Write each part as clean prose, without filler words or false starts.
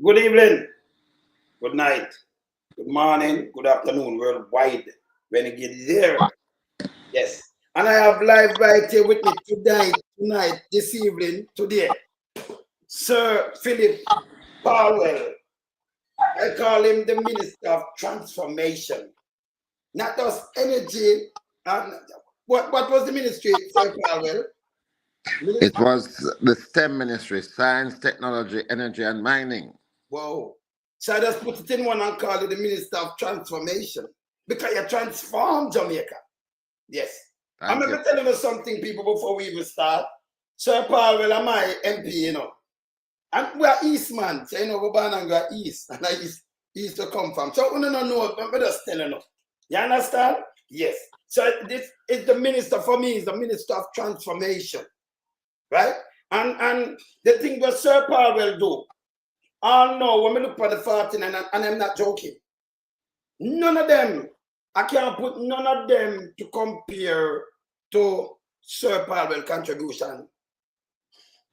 Good evening, good night, good morning, good afternoon, worldwide. When you get there, yes. And I have live right here with me tonight, this evening, today, Sir Phillip Paulwell. I call him the Minister of Transformation, not just energy. And what was the ministry, Sir Paulwell? It was the STEM ministry: science, technology, energy, and mining. Whoa. So I just put it in one and call it the Minister of Transformation because you transform Jamaica. Yes. I'm Thank going you. to tell you something, people, before we even start. Sir Paul, well, am I MP, And we're East, man. So, we're born and go East. And I used to come from. So, we don't know, but just telling you. You understand? Yes. So, this is the minister, for me, is the Minister of Transformation. Right? And the thing that Sir Paul will do, oh no, when we look for the 14, and I'm not joking, none of them, I can't put none of them to compare to Sir Paulwell's contribution.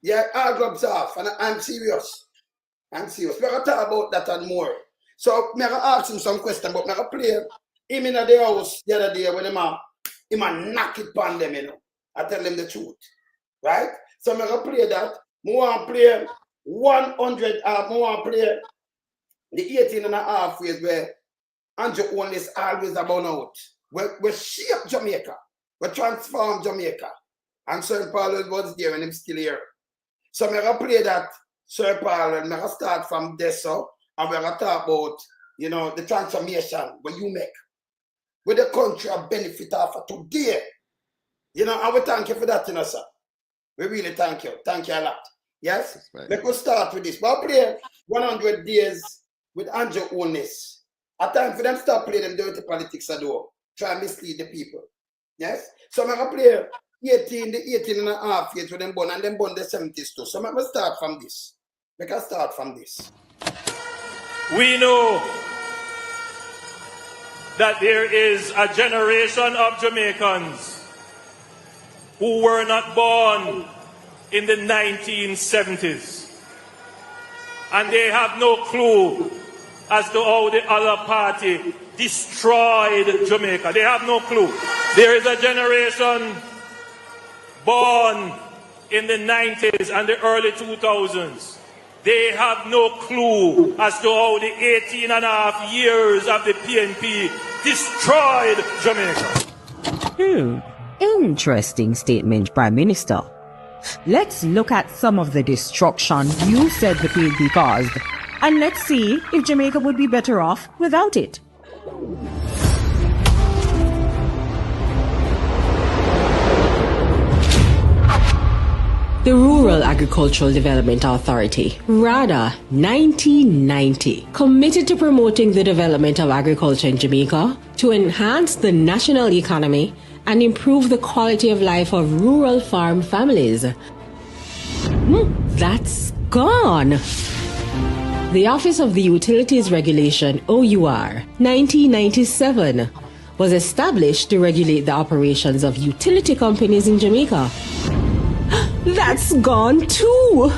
Yeah, all gloves off, and I'm serious. I'm serious. We're going to talk about that and more. So, I'm going to ask him some questions, but I'm going to play him in the house the other day when him knock it upon them, I tell them the truth. Right? So, I'm going to play that. I want to play 100, I want to play the 18 and a half years where Andrew Owen is always about out. We shape Jamaica. We transform Jamaica. And Sir Paul was there and I'm still here. So I'm going to play that, Sir Paul, and I'm going to start from this, and we're going to talk about, the transformation what you make. With the country of benefit of today. And we thank you for that, sir. We really thank you. Thank you a lot. Yes? Right. Let's start with this. But I'll play 100 days with Andrew Onis. At time for them start playing them dirty politics at all. Try and mislead the people. Yes? So I'm going to play 18 and a half years with them born, and them born the 70s too. So I'm going to start from this. We can start from this. We know that there is a generation of Jamaicans who were not born in the 1970s. And they have no clue as to how the other party destroyed Jamaica. They have no clue. There is a generation born in the 90s and the early 2000s. They have no clue as to how the 18 and a half years of the PNP destroyed Jamaica. Interesting statement, Prime Minister. Let's look at some of the destruction you said the PNP caused, and let's see if Jamaica would be better off without it. The Rural Agricultural Development Authority, RADA 1990, committed to promoting the development of agriculture in Jamaica to enhance the national economy and improve the quality of life of rural farm families. That's gone. The Office of the Utilities Regulation, OUR, 1997, was established to regulate the operations of utility companies in Jamaica. That's gone too!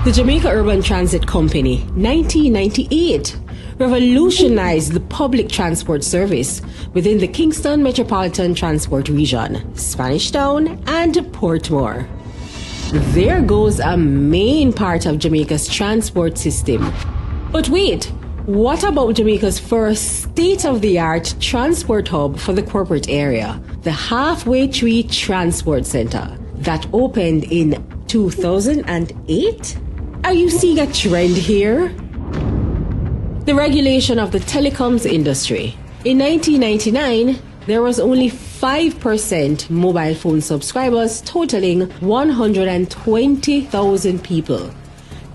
The Jamaica Urban Transit Company, 1998, revolutionized the public transport service within the Kingston Metropolitan Transport Region, Spanish Town, and Portmore. There goes a main part of Jamaica's transport system. But wait, what about Jamaica's first state-of-the-art transport hub for the corporate area, the Halfway Tree Transport Center, that opened in 2008? Are you seeing a trend here? The regulation of the telecoms industry. In 1999, there was only 5% mobile phone subscribers, totaling 120,000 people.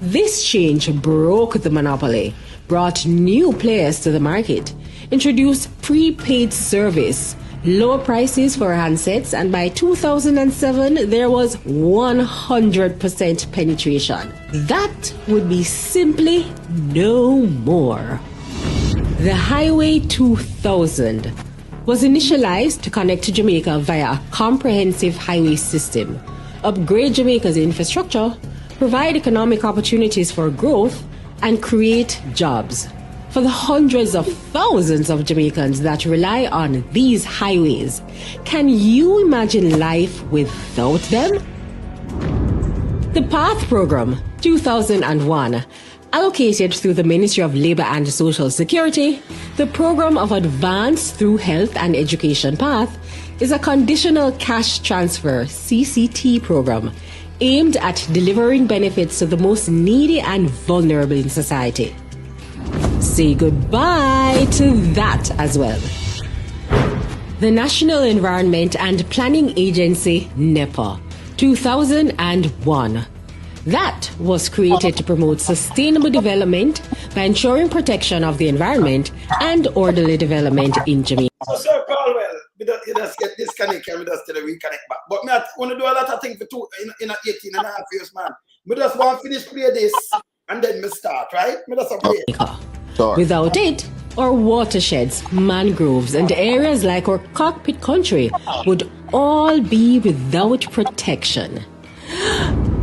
This change broke the monopoly, brought new players to the market, introduced prepaid service, lower prices for handsets, and by 2007, there was 100% penetration. That would be simply no more. The Highway 2000 was initialized to connect to Jamaica via a comprehensive highway system, upgrade Jamaica's infrastructure, provide economic opportunities for growth, and create jobs. For the hundreds of thousands of Jamaicans that rely on these highways, can you imagine life without them? The PATH program, 2001, allocated through the Ministry of Labour and Social Security, the Program of Advance Through Health and Education PATH is a conditional cash transfer CCT program aimed at delivering benefits to the most needy and vulnerable in society. Say goodbye to that as well. The National Environment and Planning Agency, NEPA, 2001. That was created to promote sustainable development by ensuring protection of the environment and orderly development in Jamaica. So, Sir Paulwell, we just get disconnected and we just reconnect back. But I want to do a lot of things for in 18 and a half years, man. We just want to finish play this and then we start, right? We just play. Sure. Without it, our watersheds, mangroves, and areas like our cockpit country would all be without protection.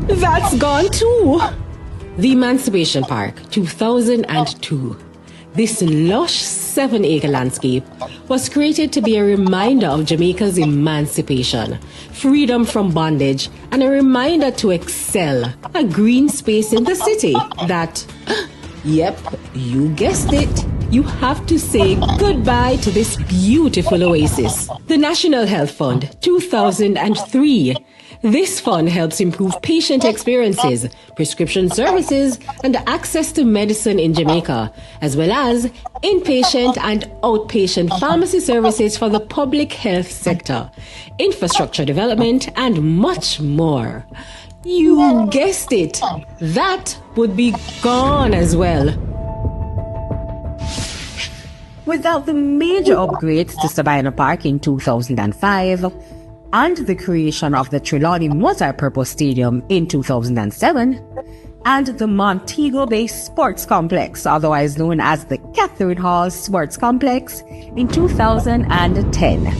That's gone too. The Emancipation Park, 2002. This lush 7-acre landscape was created to be a reminder of Jamaica's emancipation, freedom from bondage, and a reminder to excel, a green space in the city that, yep, you guessed it, you have to say goodbye to this beautiful oasis. The National Health Fund, 2003. This fund helps improve patient experiences, prescription services, and access to medicine in Jamaica, as well as inpatient and outpatient pharmacy services for the public health sector, infrastructure development, and much more. You guessed it, that would be gone as well. Without the major upgrades to Sabina Park in 2005 and the creation of the Trelawney Multi-Purpose Stadium in 2007 and the Montego Bay Sports Complex, otherwise known as the Catherine Hall Sports Complex, in 2010.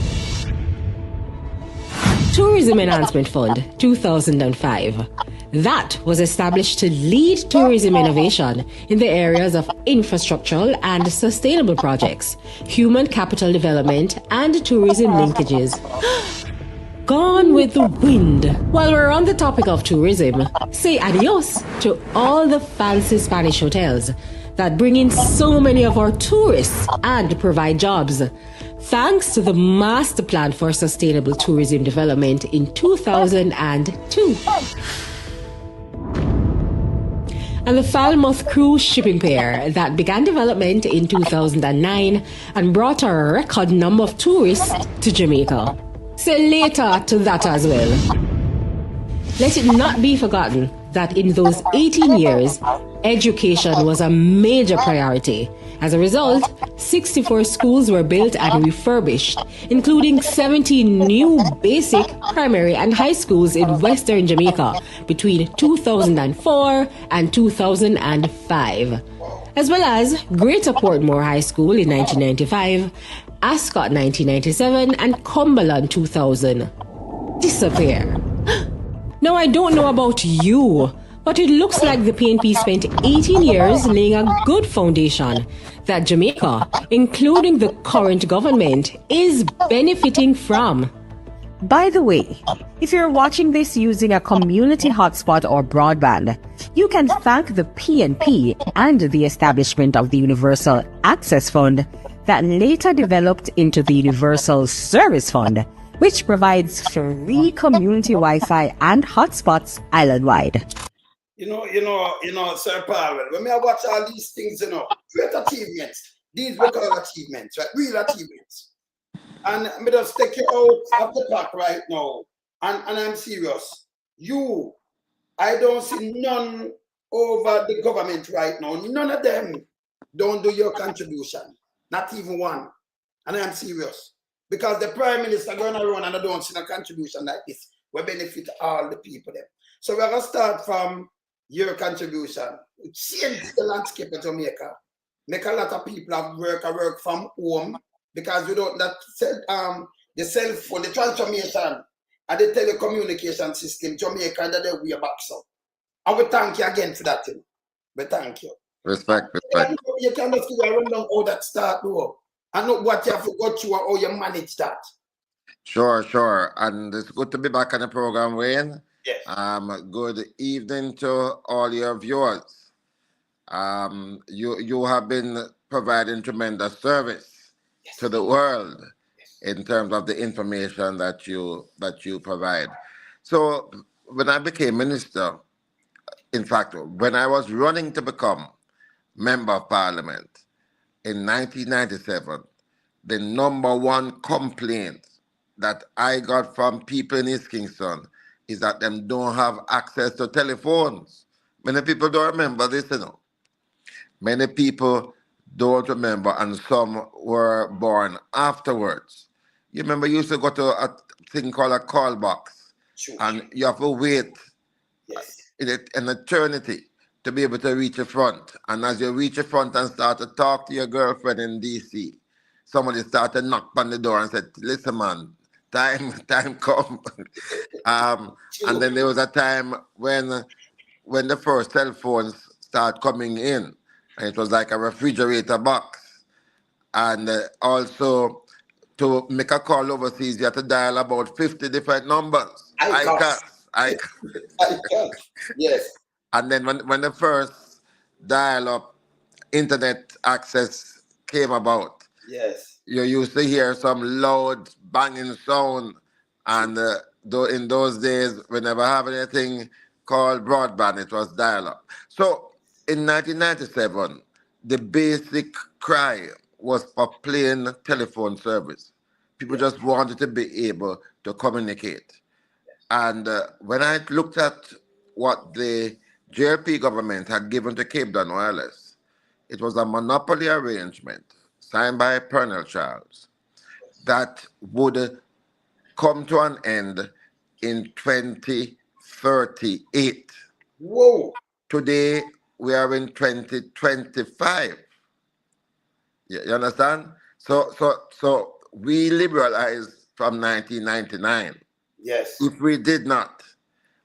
Tourism Enhancement Fund, 2005. That was established to lead tourism innovation in the areas of infrastructural and sustainable projects, human capital development, and tourism linkages. Gone with the wind. While we're on the topic of tourism, say adios to all the fancy Spanish hotels that bring in so many of our tourists and provide jobs. Thanks to the Master Plan for Sustainable Tourism Development in 2002. And the Falmouth Cruise Shipping Pier that began development in 2009 and brought a record number of tourists to Jamaica. Say later to that as well. Let it not be forgotten that in those 18 years, education was a major priority. As a result, 64 schools were built and refurbished, including 70 new basic, primary, and high schools in Western Jamaica between 2004 and 2005, as well as Greater Portmore High School in 1995, Ascot 1997, and Cumberland 2000. Disappear. Now, I don't know about you, but it looks like the PNP spent 18 years laying a good foundation that Jamaica, including the current government, is benefiting from. By the way, if you're watching this using a community hotspot or broadband, you can thank the PNP and the establishment of the Universal Access Fund that later developed into the Universal Service Fund, which provides free community Wi-Fi and hotspots island-wide. You know, Sir Paulwell, when I watch all these things, great achievements. These were called achievements, right? Real achievements. And I'm just take you out of the pack right now. And I'm serious. I don't see none over the government right now. None of them don't do your contribution. Not even one. And I'm serious. Because the Prime Minister going around and I don't see a contribution like this will benefit all the people there. So we're going to start from your contribution. Change the landscape of Jamaica. Make a lot of people have work from home because without that the cell phone, the transformation and the telecommunication system, Jamaica and the way back so. I will thank you again for that thing. But thank you. Respect, respect. You can just give a rundown how that start, though. And not what you have to go through or how you manage that. Sure, sure. And it's good to be back on the program, Wayne. Yes. Good evening to all your viewers. You have been providing tremendous service to the world in terms of the information that you provide. So when I became minister, in fact, when I was running to become member of parliament in 1997, the number one complaint that I got from people in East Kingston is that them don't have access to telephones. Many people don't remember this, you know. Many people don't remember, and some were born afterwards. You remember you used to go to a thing called a call box, and you have to wait in an eternity to be able to reach the front. And as you reach the front and start to talk to your girlfriend in DC, somebody started to knock on the door and said, "Listen, man, time come." And then there was a time when the first cell phones start coming in, and it was like a refrigerator box. And also, to make a call overseas, you have to dial about 50 different numbers. I can. Yes. And then when the first dial-up internet access came about, yes, you used to hear some loud banging sound. And though in those days, we never have anything called broadband, it was dial-up. So in 1997, the basic cry was for plain telephone service. People just wanted to be able to communicate. And when I looked at what the JLP government had given to Cape Town Wireless, it was a monopoly arrangement signed by Colonel Charles that would come to an end in 2038. Whoa. Today, we are in 2025. You understand? So we liberalized from 1999. Yes. If we did not,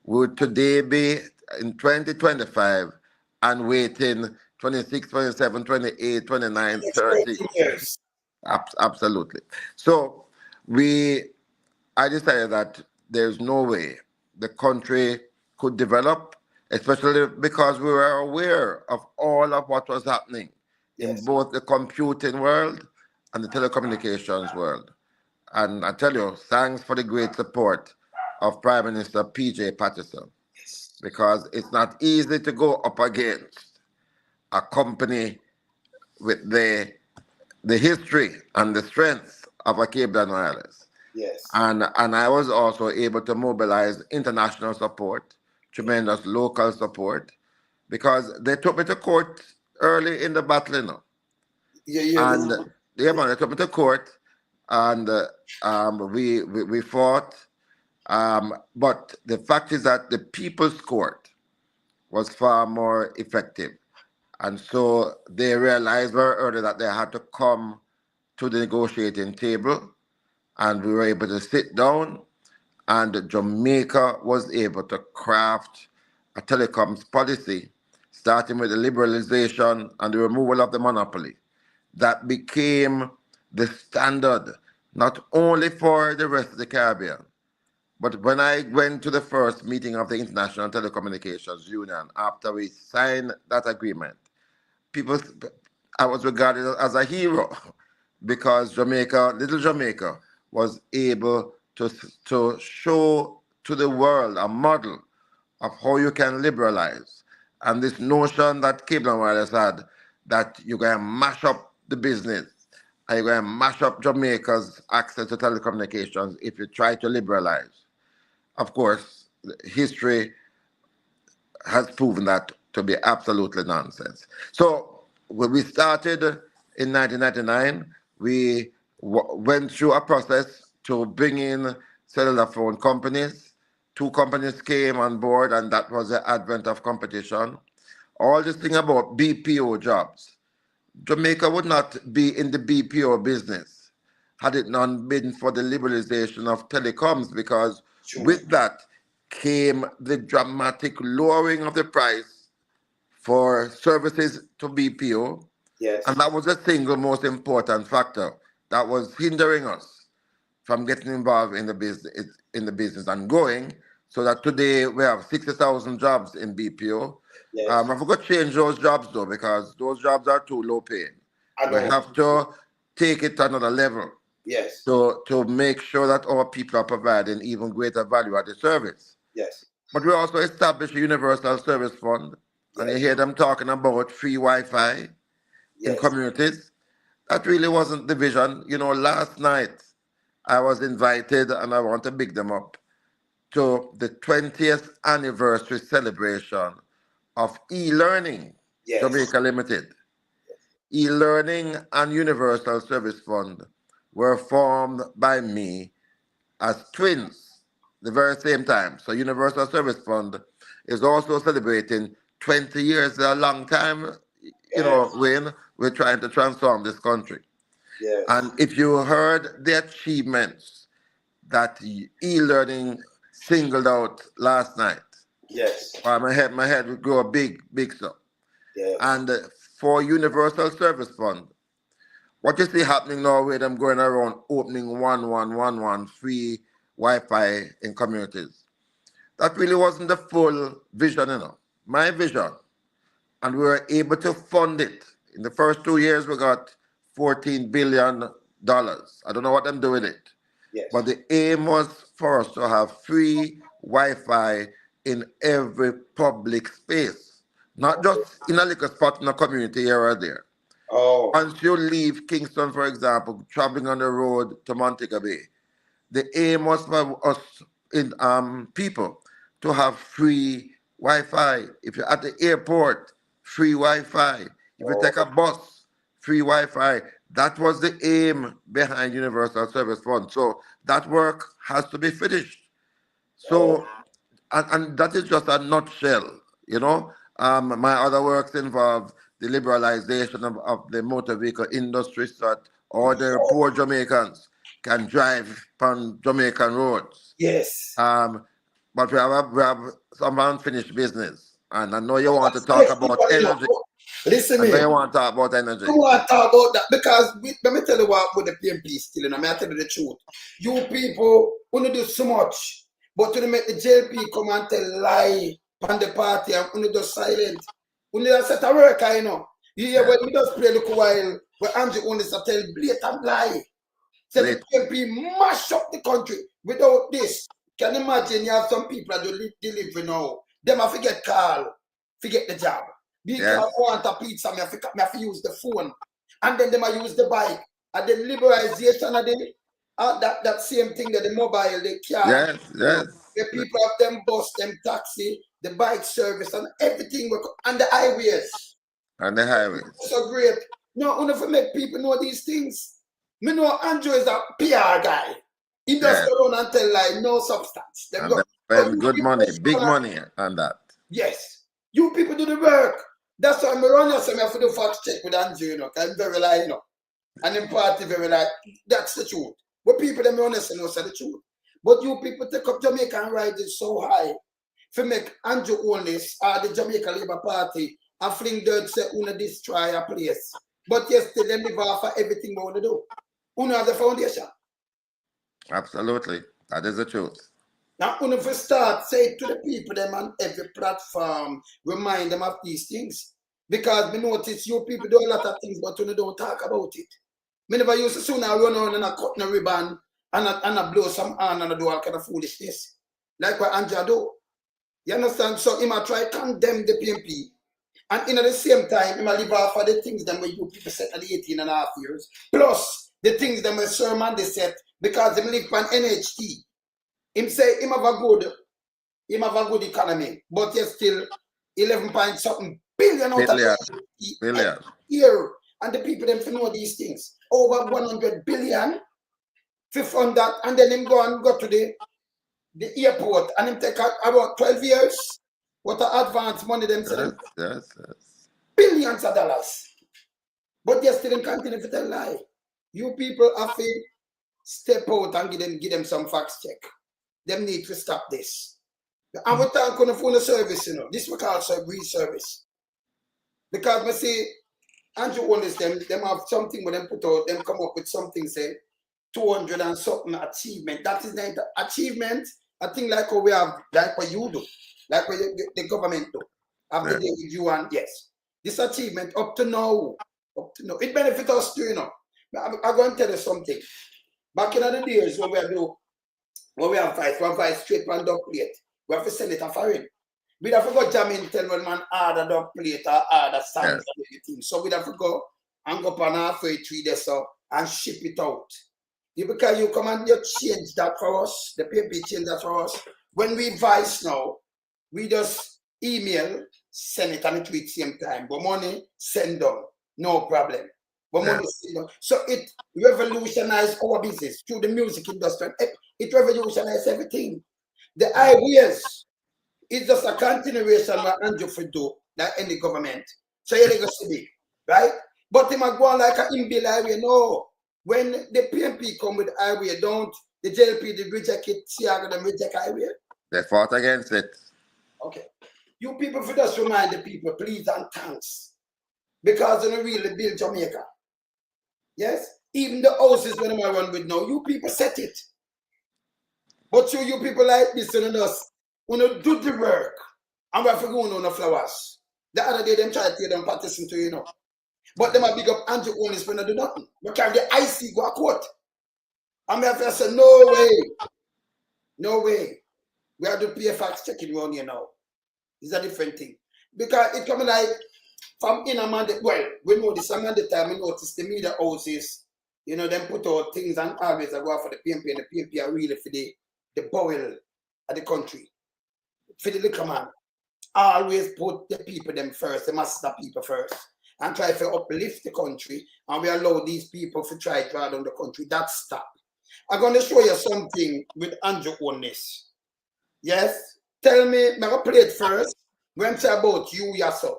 we would today be in 2025 and waiting 26, 27, 28, 29, 30 years. Absolutely. So I decided that there's no way the country could develop, especially because we were aware of all of what was happening in both the computing world and the telecommunications world. And I tell you, thanks for the great support of Prime Minister P.J. Patterson, because it's not easy to go up against a company with the history and the strength of a Cape Town Wireless. Yes. And I was also able to mobilize international support, tremendous local support, because they took me to court early in the battle, you know. They took me to court, and we fought. But the fact is that the People's Court was far more effective. And so they realized very early that they had to come to the negotiating table, and we were able to sit down, and Jamaica was able to craft a telecoms policy, starting with the liberalization and the removal of the monopoly, that became the standard not only for the rest of the Caribbean, but when I went to the first meeting of the International Telecommunications Union, after we signed that agreement, I was regarded as a hero, because little Jamaica, was able to show to the world a model of how you can liberalize. And this notion that Cape Town Wireless had, that you're going to mash up the business, and you're going to mash up Jamaica's access to telecommunications if you try to liberalize. Of course, history has proven that to be absolutely nonsense. So when we started in 1999, we went through a process to bring in cellular phone companies. 2 companies came on board, and that was the advent of competition. All this thing about BPO jobs. Jamaica would not be in the BPO business had it not been for the liberalization of telecoms, because with that came the dramatic lowering of the price for services to BPO, Yes. and that was the single most important factor that was hindering us from getting involved in the business and going. So that today we have 60,000 jobs in BPO. Yes. I forgot to change those jobs though, because those jobs are too low paying. I We know. have to take it to another level Yes. to make sure that our people are providing even greater value added service. Yes. But we also established a universal service fund, and you Yes. hear them talking about free Wi-Fi in Yes. communities. That really wasn't the vision. You know, last night I was invited, and I want to big them up, to the 20th anniversary celebration of e-learning Yes. Jamaica Limited. E-learning and Universal Service Fund were formed by me as twins the very same time. So Universal Service Fund is also celebrating 20 years, a long time, you know, Yes. when we're trying to transform this country. Yes. And if you heard the achievements that e-learning singled out last night, Yes. my head would grow big, big so. Yes. And for Universal Service Fund, what you see happening now with them going around opening 1111 free Wi-Fi in communities, that really wasn't the full vision, you know. My vision, and we were able to fund it. In the first 2 years, we got $14 billion. I don't know what I'm doing with it. Yes. But the aim was for us to have free Wi-Fi in every public space, not just in a little spot in a community here or there. Oh. Once you leave Kingston, for example, traveling on the road to Montego Bay, the aim was for us in people to have free Wi-Fi. If you're at the airport, free Wi-Fi. If you take a bus, free Wi-Fi. That was the aim behind Universal Service Fund. So that work has to be finished. So, and that is just a nutshell, you know. My other works involve the liberalization of the motor vehicle industry so that all the poor Jamaicans can drive on Jamaican roads. Yes. But we have some unfinished business. And I know you want to talk about energy. Listen I know me. you want to talk about energy. I want to talk about that because let me tell you what with the PMP still, and I tell you the truth. You people want to do so much, but to make the JP come and tell lie on the party and want to do silent. We need to set a work, I know. You hear when we just play a little while, where Andrew only to tell blatant lie. So the PMP mash up the country without this. Can you imagine you have some people that do delivery now? Them have to get call, forget the job. Because I want a pizza, I have to use the phone. And then they might use the bike. And the liberalization of that same thing, that the mobile, the car. Yes, yes. The people have them bus, them taxi, the bike service, and everything. And the highways. On the highways. So great. No, only to make people know these things. Me know Andrew is a PR guy. He just go around and tell like no substance. Them go spend good money, big money on that. Yes. You people do the work. That's why I'm run yourself. I have to do fact check with Andrew, you know. I'm very like, you know. And in party very like, that's the truth. But people them honest and know say the truth. But you people take up Jamaican rights so high to make Andrew own this the Jamaica Labour Party and fling dirt say una destroy a place. But yes, still them live off of everything we want to do. Una have the foundation. Absolutely. That is the truth. Now, when we start, say to the people them on every platform, remind them of these things. Because we notice you people do a lot of things, but you don't talk about it. We never used to soon run on and cut a ribbon and blow some hand and do all kind of foolishness. Like what Anja do. You understand? So he might try to condemn the PMP. And in at the same time, he might live off of the things that you people set at the 18 and a half years. Plus, the things that my sermon they set because they live on NHT. Him say him have a good economy, but yet still 11 point something billion out of billion year. And the people them to know these things. Over 100 billion to fund that, and then him go to the airport and him take about 12 years. What an advance money them say. Yes. Billions of dollars. But yet still continue to tell lie. You people have to step out and give them some facts check. Them need to stop this. And we talk on the phone service, you know. This we call free service. Because we see Andrew Holness, them have something when them put out, them come up with something, say 200 and something achievement. That is not achievement. I think like how we have, like what you do, like what the government do. After they with you and yes. This achievement up to now, it benefits us too, you know. I'm going to tell you something. Back in the days when we have fight straight one dog plate, we have to send it a foreign. We have to go jam in, tell one man order dog plate or order songs and everything. So we have to go and go up on halfway 3 days so and ship it out. Because you come and you change that for us, the paper change that for us. When we voice now, we just email, send it and it tweet same time. But money, send them, no problem. But money, send them. So it revolutionized our business through the music industry. It revolutionized everything. The ideas is just a continuation of what Andrew for do, like any government. So you're going to see, right? But they might go on like an in-bill highway. No. When the PNP come with highway, don't the JLP they reject it, CR them reject highway? They fought against it. Okay. You people for just remind the people, please and thanks. Because they don't really build Jamaica. Yes? Even the houses when I run with now, you people set it. But you people like this and us, who do the work, and we have to go on the flowers. The other day, them try to tell them partition to you know. But them are big up Andrew Holness when they do nothing. But carry the IC go a court. And me have to say, no way. No way. We have to pay fax checking around here now. It's a different thing. Because it coming like from in a man, well, we know this amount of time we notice the media houses, you know, them put out things and always go out for the PNP, and the PNP are really for the bowel of the country. For the little man. Always put the people them first, the master people first. And try to uplift the country, and we allow these people to try to draw down the country. That's stop. I'm going to show you something with Andrew Holness. Yes? Tell me, I'm going to play it first. When I say about you, yourself.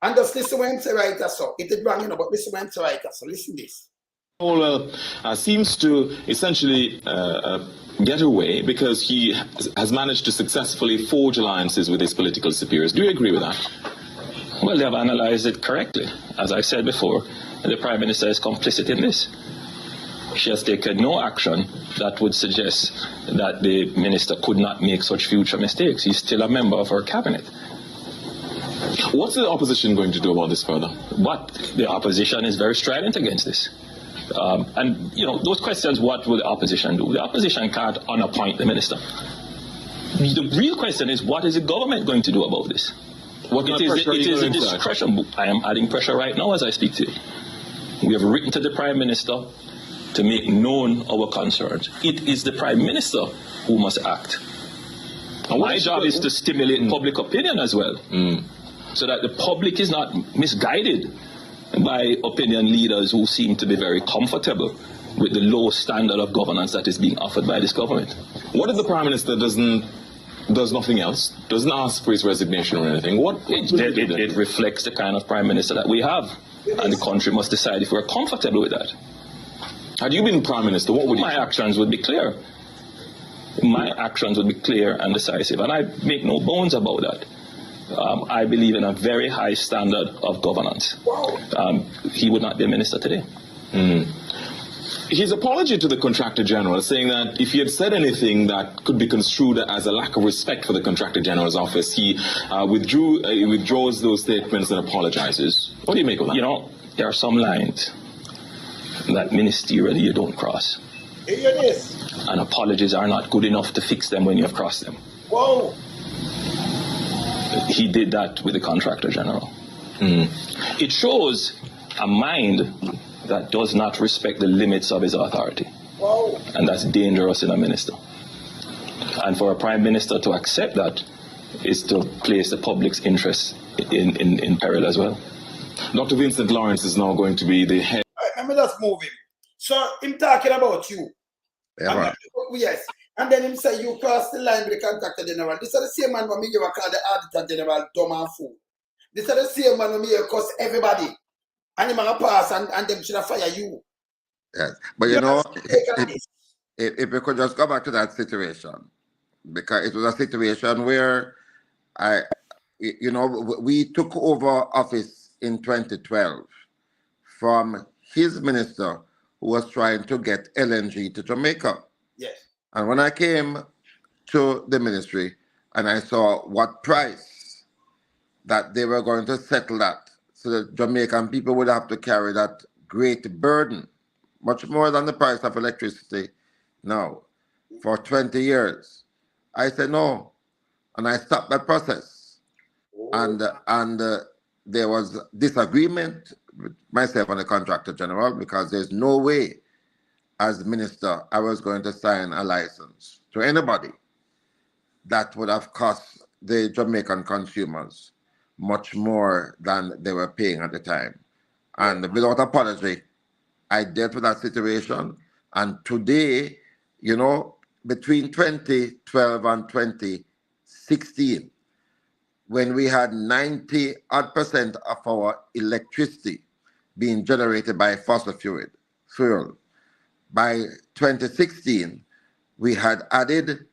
And just listen when I say right, so. It is wrong, you know, but listen when I say right, so. Listen this. Paulwell seems to essentially get away because he has managed to successfully forge alliances with his political superiors. Do you agree with that? Well, they have analyzed it correctly. As I said before, the Prime Minister is complicit in this. She has taken no action that would suggest that the Minister could not make such future mistakes. He's still a member of her cabinet. What's the opposition going to do about this further? But the opposition is very strident against this. And, you know, those questions, what will the opposition do? The opposition can't unappoint the Minister. The real question is, what is the government going to do about this? It is a discretion. I am adding pressure right now as I speak to you. We have written to the Prime Minister to make known our concerns. It is the Prime Minister who must act. And my job is to stimulate public opinion as well, so that the public is not misguided by opinion leaders who seem to be very comfortable with the low standard of governance that is being offered by this government. What if the Prime Minister does nothing else, doesn't ask for his resignation or anything? It reflects the kind of Prime Minister that we have, and the country must decide if we're comfortable with that. Had you been Prime Minister, what would my actions would be clear. My actions would be clear and decisive, and I make no bones about that. I believe in a very high standard of governance. He would not be a minister today. His apology to the Contractor General, saying that if he had said anything that could be construed as a lack of respect for the Contractor General's office, he withdraws those statements and apologizes. What do you make of that? You know, there are some lines that ministerially you don't cross. Hear this. And apologies are not good enough to fix them when you have crossed them. Whoa. He did that with the Contractor General. It shows a mind that does not respect the limits of his authority. Whoa. And that's dangerous in a minister. And for a Prime Minister to accept that is to place the public's interest in peril as well. Dr. Vincent Lawrence is now going to be the head. Let me just move him. So him talking about you. Yeah, Yes. And then him say you cross the line with the Contractor General. This is the same man when me you call the Auditor General dumb and fool. This is the same man when me you cuss everybody. And him gonna pass and them should fire you. yes. But you know, if we could just go back to that situation, because it was a situation where we took over office in 2012 from his minister who was trying to get LNG to Jamaica. Yes. And when I came to the ministry and I saw what price that they were going to settle that, so the Jamaican people would have to carry that great burden, much more than the price of electricity now, for 20 years. I said no, and I stopped that process. And there was disagreement with myself and the contractor general because there's no way, as minister, I was going to sign a license to anybody that would have cost the Jamaican consumers much more than they were paying at the time. And without apology, I dealt with that situation. And today, you know, between 2012 and 2016, when we had 90 odd percent of our electricity being generated by fossil fuel, by 2016, we had added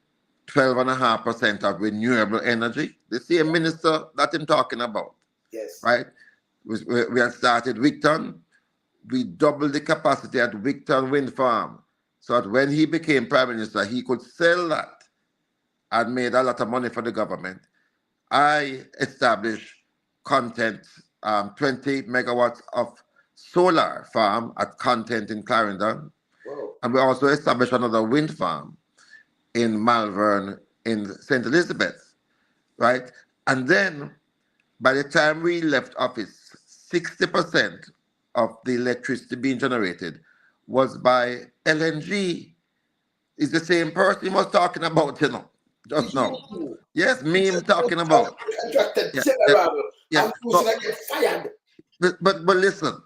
12.5% of renewable energy. The same minister that I'm talking about. Yes. Right? We had started Wigton. We doubled the capacity at Wigton Wind Farm so that when he became Prime Minister, he could sell that and made a lot of money for the government. I established Content, 20 megawatts of solar farm at Content in Clarendon. Whoa. And we also established another wind farm in Malvern in St. Elizabeth, right? And then by the time we left office, 60% of the electricity being generated was by LNG. It's the same person he was talking about, you know, just now. Yes, me him talking about. Contracted Yeah, general. yeah, And who's going to get fired? But listen,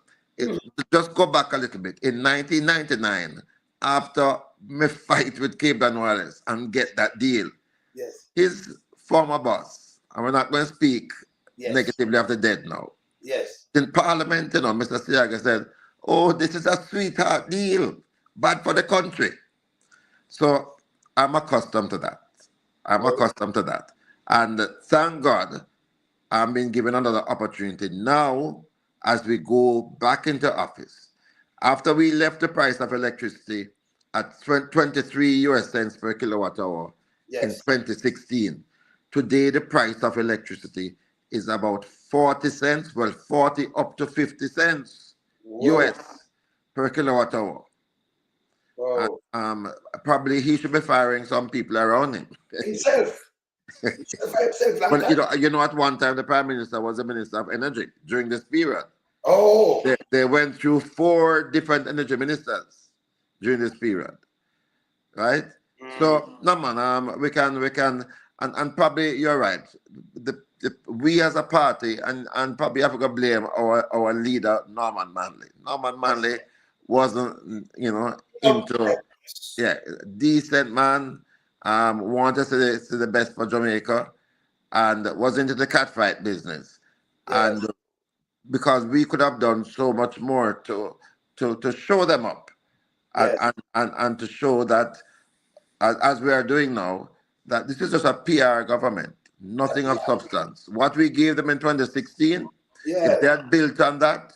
just go back a little bit. In 1999, after my fight with Cape Dan Wallace and get that deal, Yes. his former boss, and we're not going to speak negatively of the dead now. Yes. In Parliament, you know, Mr. Siaga said, oh, this is a sweetheart deal, bad for the country. So I'm accustomed to that. I'm accustomed to that. And thank God I'm being given another opportunity now as we go back into office. After we left the price of electricity at 23 US cents per kilowatt hour in 2016, today the price of electricity is about 40 cents, well, 40 up to 50 cents US per kilowatt hour. Probably he should be firing some people around him. Himself. Well, you know, at one time the Prime Minister was the Minister of Energy during this period. Oh. They went through 4 different energy ministers during this period, right? So no man, we can, and probably you're right. We as a party, and probably have to blame our leader Norman Manley. Norman Manley wasn't, you know, into decent man. Wanted to see the best for Jamaica, and was into the catfight business, and because we could have done so much more to show them up, and to show that as we are doing now, that this is just a PR government, nothing of substance. What we gave them in 2016, if they had built on that,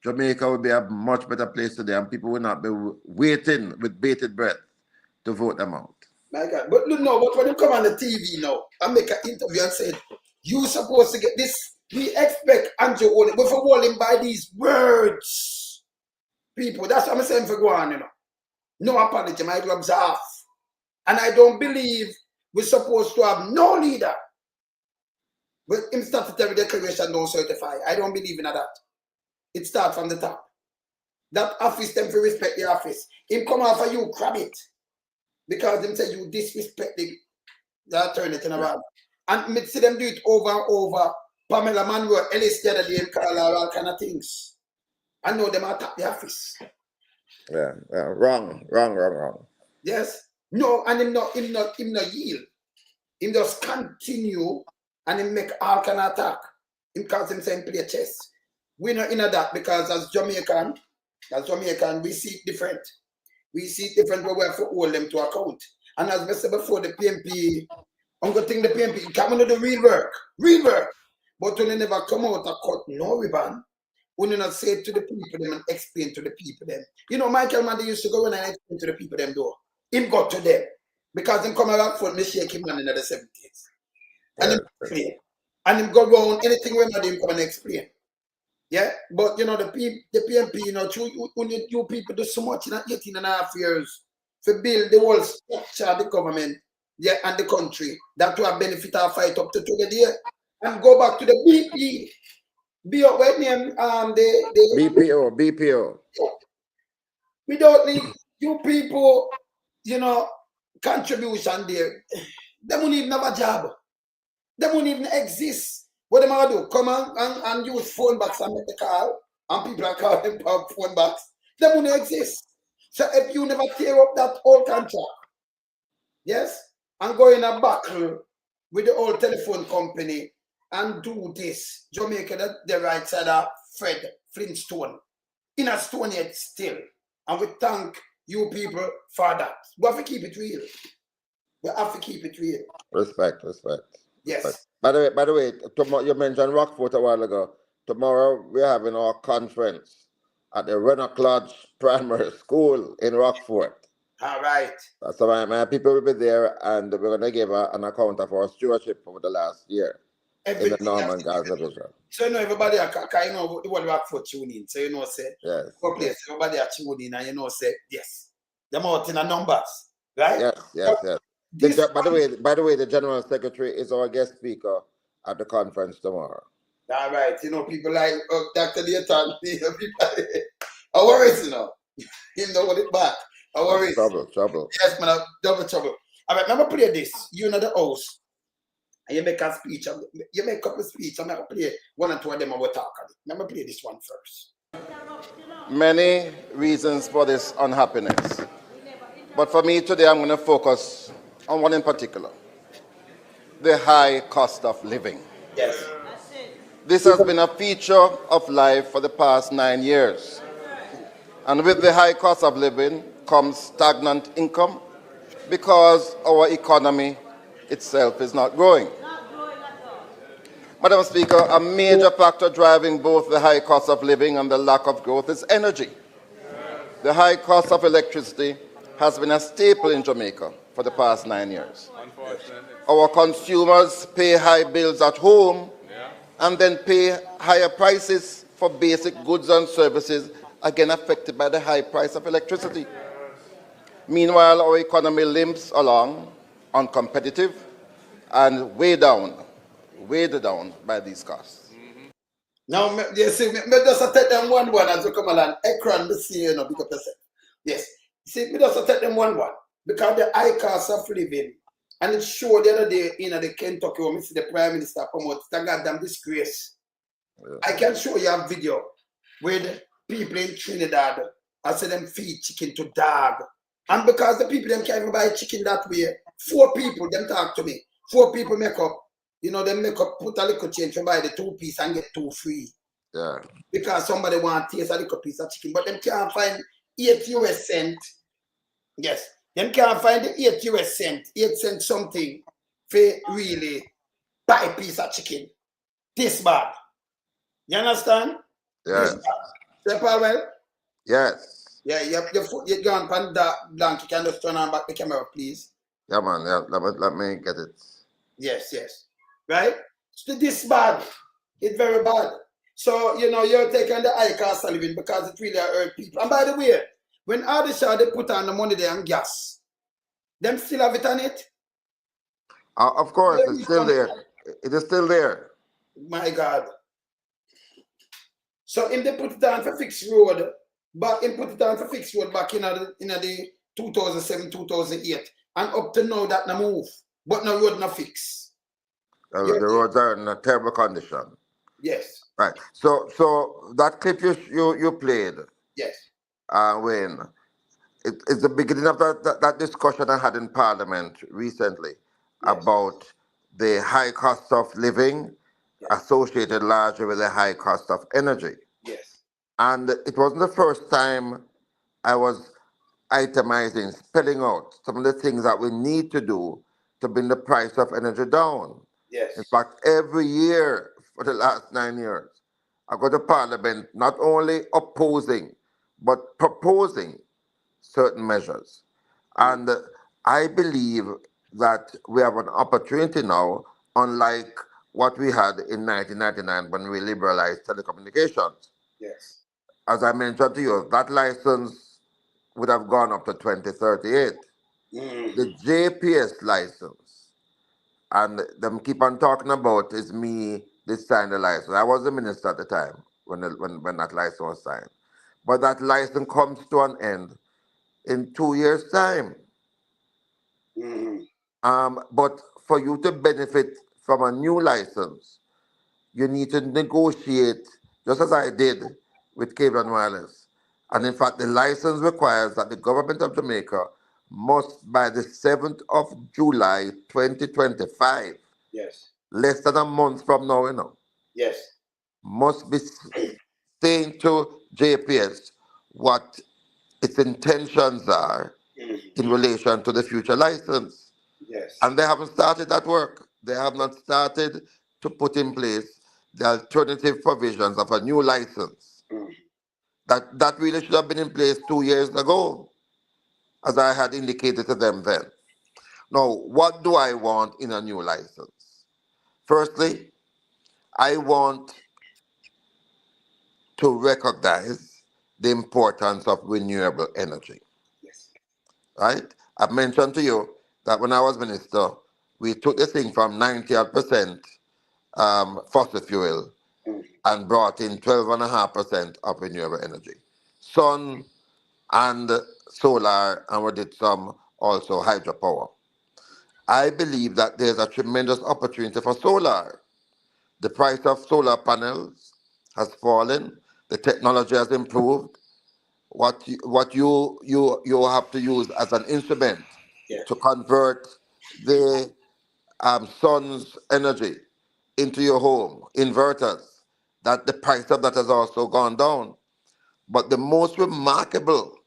Jamaica would be a much better place today, and people would not be waiting with bated breath to vote them out. My God, but no, but when you come on the TV now and make an interview and say, you supposed to get this, we expect Andrew Olin, but for holding by these words, people, that's what I'm saying for Guan, you know. No apology, my gloves are off. And I don't believe we're supposed to have no leader. But in statutory declaration don't certify. I don't believe in that. It starts from the top. That office, them for respect the office. Him come out for you, grab it. Because them say you disrespect the attorney general. And me see them do it over and over. Pamela Manuel, Ellis the other day, and call her all kind of things. I know them attack the office. Yeah, wrong. Yes. No, and him not yield. Him just continue and him make all kind of attack. Him cause him saying play chess. We not in that because as Jamaican, we see it different. We see it different where we have to hold them to account. And as I said before, the PMP, I'm going to think the PMP can't do the real work. Real work. But when they never come out and cut no ribbon, when you not say it to the people them and explain to the people them. You know, Michael Mandy used to go in and explain to the people them though. Him got to them. Because him come around for me shake him man in the 70s. And him explain. And him go around anything when him come and explain. Yeah, but you know the PMP, you know, you people do so much in 18.5 years to build the whole structure of the government, yeah, and the country that will have benefit our fight up to today. And go back to the BP. What name? The BPO. We don't need you people, you know, contribution there. They won't even have a job. They won't even exist. What am I do? Come on and use phone box and make the call, and people are calling phone box. They won't exist. So if you never tear up that old contract, yes, and go in a battle with the old telephone company and do this, Jamaica, the right side of Fred Flintstone, in a stone yet still. And we thank you people for that. We have to keep it real. We have to keep it real. Respect. Yes. Respect. By the way, tomorrow, you mentioned Rockford a while ago. Tomorrow we're having our conference at the Rennock Lodge Primary School in Rockford. All right. So my people will be there, and we're going to give an account of our stewardship over the last year in the Norman Gaza division. So you know everybody are you know the one Rockford tune in. So you know say yes. Place, everybody are tuning in and you know say yes. Them out in the numbers. Right? Yes. By the way, the General Secretary is our guest speaker at the conference tomorrow. All right. You know, people like Dr. Leotan, people I worries, you know. Him don't want it back. I worries. Trouble. Yes, man, double trouble. All right, remember play this. You know the house. And you make a speech. You make up a speech. I'm going to play one or two of them and we'll talk on it. Remember play this one first. Many reasons for this unhappiness. But for me today, I'm going to focus on one in particular. The high cost of living. Yes. This has been a feature of life for the past 9 years. And with the high cost of living comes stagnant income because our economy itself is not growing. Madam Speaker, a major factor driving both the high cost of living and the lack of growth is energy. The high cost of electricity has been a staple in Jamaica for the past 9 years. Our consumers pay high bills at home and then pay higher prices for basic goods and services, again affected by the high price of electricity. Meanwhile, our economy limps along, uncompetitive, and weighed down by these costs. Now, you see, me just take them one as we come along. Ekran, the see, you know, because yes. See, me just take them one because the high cost of living, and it showed the other day in the Kentucky when we see the Prime Minister promote the goddamn disgrace. Yeah. I can show you a video with people in Trinidad, I see them feed chicken to dog. And because the people them can't even buy chicken that way, 4 people them talk to me. 4 people make up, you know, them make up, put a little change to buy the 2 piece and get 2 free. Yeah. Because somebody want to taste a little piece of chicken, but them can't find 8 US cent. Yes. Them can't find the 8 US cent, 8 cent something for really buy a piece of chicken. This bad. You understand? Yes. Phillip Paulwell? Yes. Yeah, you're gone pan that blank. You can just turn on back the camera, please. Yeah, man. Yeah, let me get it. Yes. Right? So this bad. It's very bad. So, you know, you're taking the high cost of living because it really hurt people. And by the way, when all the show they put on the money there and gas, them still have it on it? Of course, it's still there. It is still there. My God. So if they put it on for fixed road, back in back in the 2007, 2008, and up to now that no move, but no road no fix. The roads are in a terrible condition. Yes. Right. So that clip you played. Yes. When it's the beginning of that discussion I had in Parliament recently, yes, about the high cost of living, yes, associated largely with the high cost of energy. Yes. And it wasn't the first time I was itemizing, spelling out some of the things that we need to do to bring the price of energy down. Yes. In fact, every year for the last 9 years. I go to Parliament not only opposing, but proposing certain measures. And I believe that we have an opportunity now, unlike what we had in 1999 when we liberalized telecommunications. Yes. As I mentioned to you, that license would have gone up to 2038. The JPS license, and them keep on talking about is me, they signed the license. I was the minister at the time when that license was signed. But that license comes to an end in 2 years' time. But for you to benefit from a new license, you need to negotiate, just as I did with Cable and Wireless. And in fact, the license requires that the government of Jamaica must, by the 7th of July 2025, Yes. less than a month from now, Yes. must be saying to JPS what its intentions are in relation to the future license. Yes. And they haven't started that work. They have not started to put in place the alternative provisions of a new license. That really should have been in place 2 years ago, as I had indicated to them then. Now, what do I want in a new license? Firstly, I want to recognize the importance of renewable energy. Yes. Right? I've mentioned to you that when I was minister, we took the thing from 90% fossil fuel and brought in 12.5% of renewable energy. Sun and solar, and we did some also hydropower. I believe that there's a tremendous opportunity for solar. The price of solar panels has fallen, the technology has improved. What you have to use as an instrument Yes. to convert the sun's energy into your home, inverters, that the price of that has also gone down. But the most remarkable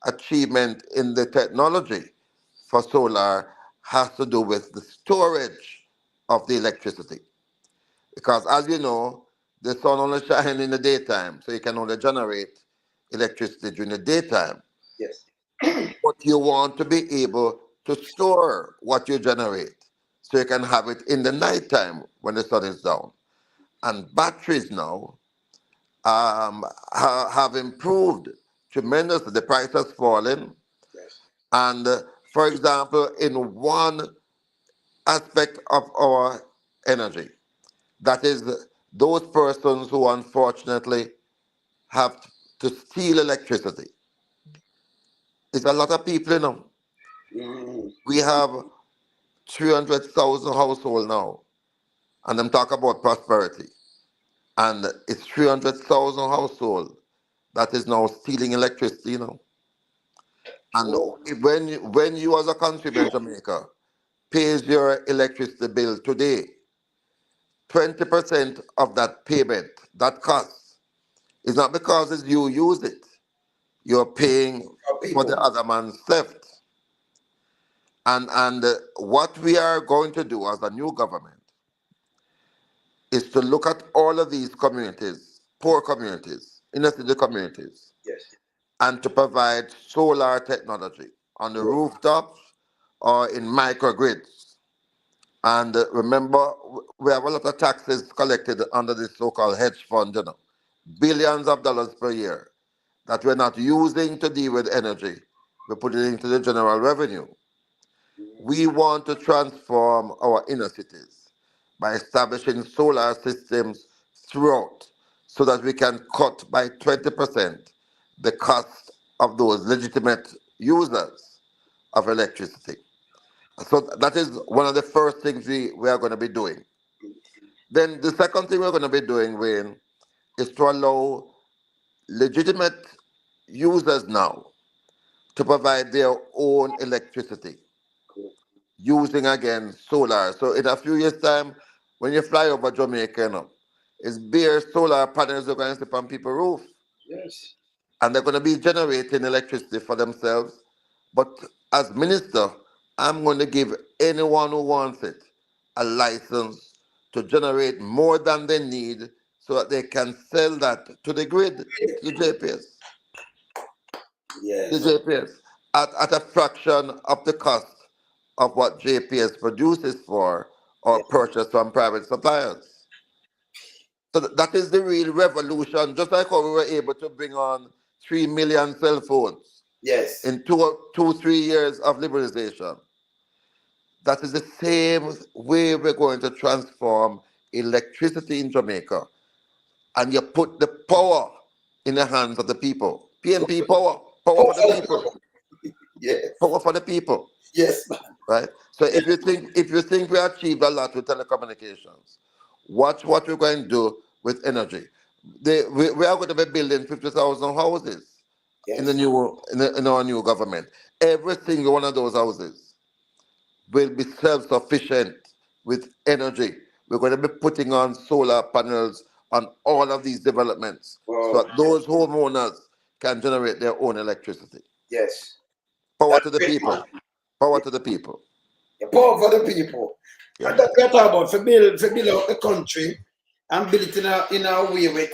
achievement in the technology for solar has to do with the storage of the electricity. Because as you know, the sun only shines in the daytime, so you can only generate electricity during the daytime. Yes. But you want to be able to store what you generate so you can have it in the nighttime when the sun is down. And batteries now have improved tremendously. The price has fallen. Yes. And for example, in one aspect of our energy, that is those persons who unfortunately have to steal electricity. It's a lot of people, We have 300,000 households now, and them talk about prosperity. And it's 300,000 households that is now stealing electricity. And when you as a countryman in Jamaica pays your electricity bill today, 20% of that payment, that cost, is not because it's you use it. You're paying for the other man's theft. And what we are going to do as a new government is to look at all of these communities, poor communities, inner city communities, Yes. and to provide solar technology on the rooftops or in microgrids. And remember, we have a lot of taxes collected under this so-called hedge fund, billions of dollars per year that we're not using to deal with energy. We put it into the general revenue. We want to transform our inner cities by establishing solar systems throughout so that we can cut by 20% the cost of those legitimate users of electricity. So that is one of the first things we are going to be doing. Then the second thing we're going to be doing, Wayne, is to allow legitimate users now to provide their own electricity using again solar. So in a few years' time, when you fly over Jamaica, it's bare solar panels are going to sit on people's roof. Yes. And they're going to be generating electricity for themselves. But as minister, I'm going to give anyone who wants it a license to generate more than they need so that they can sell that to the grid, to the JPS. Yes. The JPS at a fraction of the cost of what JPS produces for or Yes. purchase from private suppliers. So that is the real revolution, just like how we were able to bring on 3 million cell phones Yes. in 3 years of liberalization. That is the same way we're going to transform electricity in Jamaica. And you put the power in the hands of the people. PNP power, power for the people, Yes. power for the people, Yes, man. right? So if you think we achieved a lot with telecommunications, watch what we're going to do with energy. We are going to be building 50,000 houses in the Yes. new in our new government. Every single one of those houses will be self-sufficient with energy. We're going to be putting on solar panels on all of these developments so Wow. that those homeowners can generate their own electricity. Yes. Power That's to the great, people. man. Power to the people. The power for the people. Yeah. And that's what we're talking about, to build out the country and build it in a way where,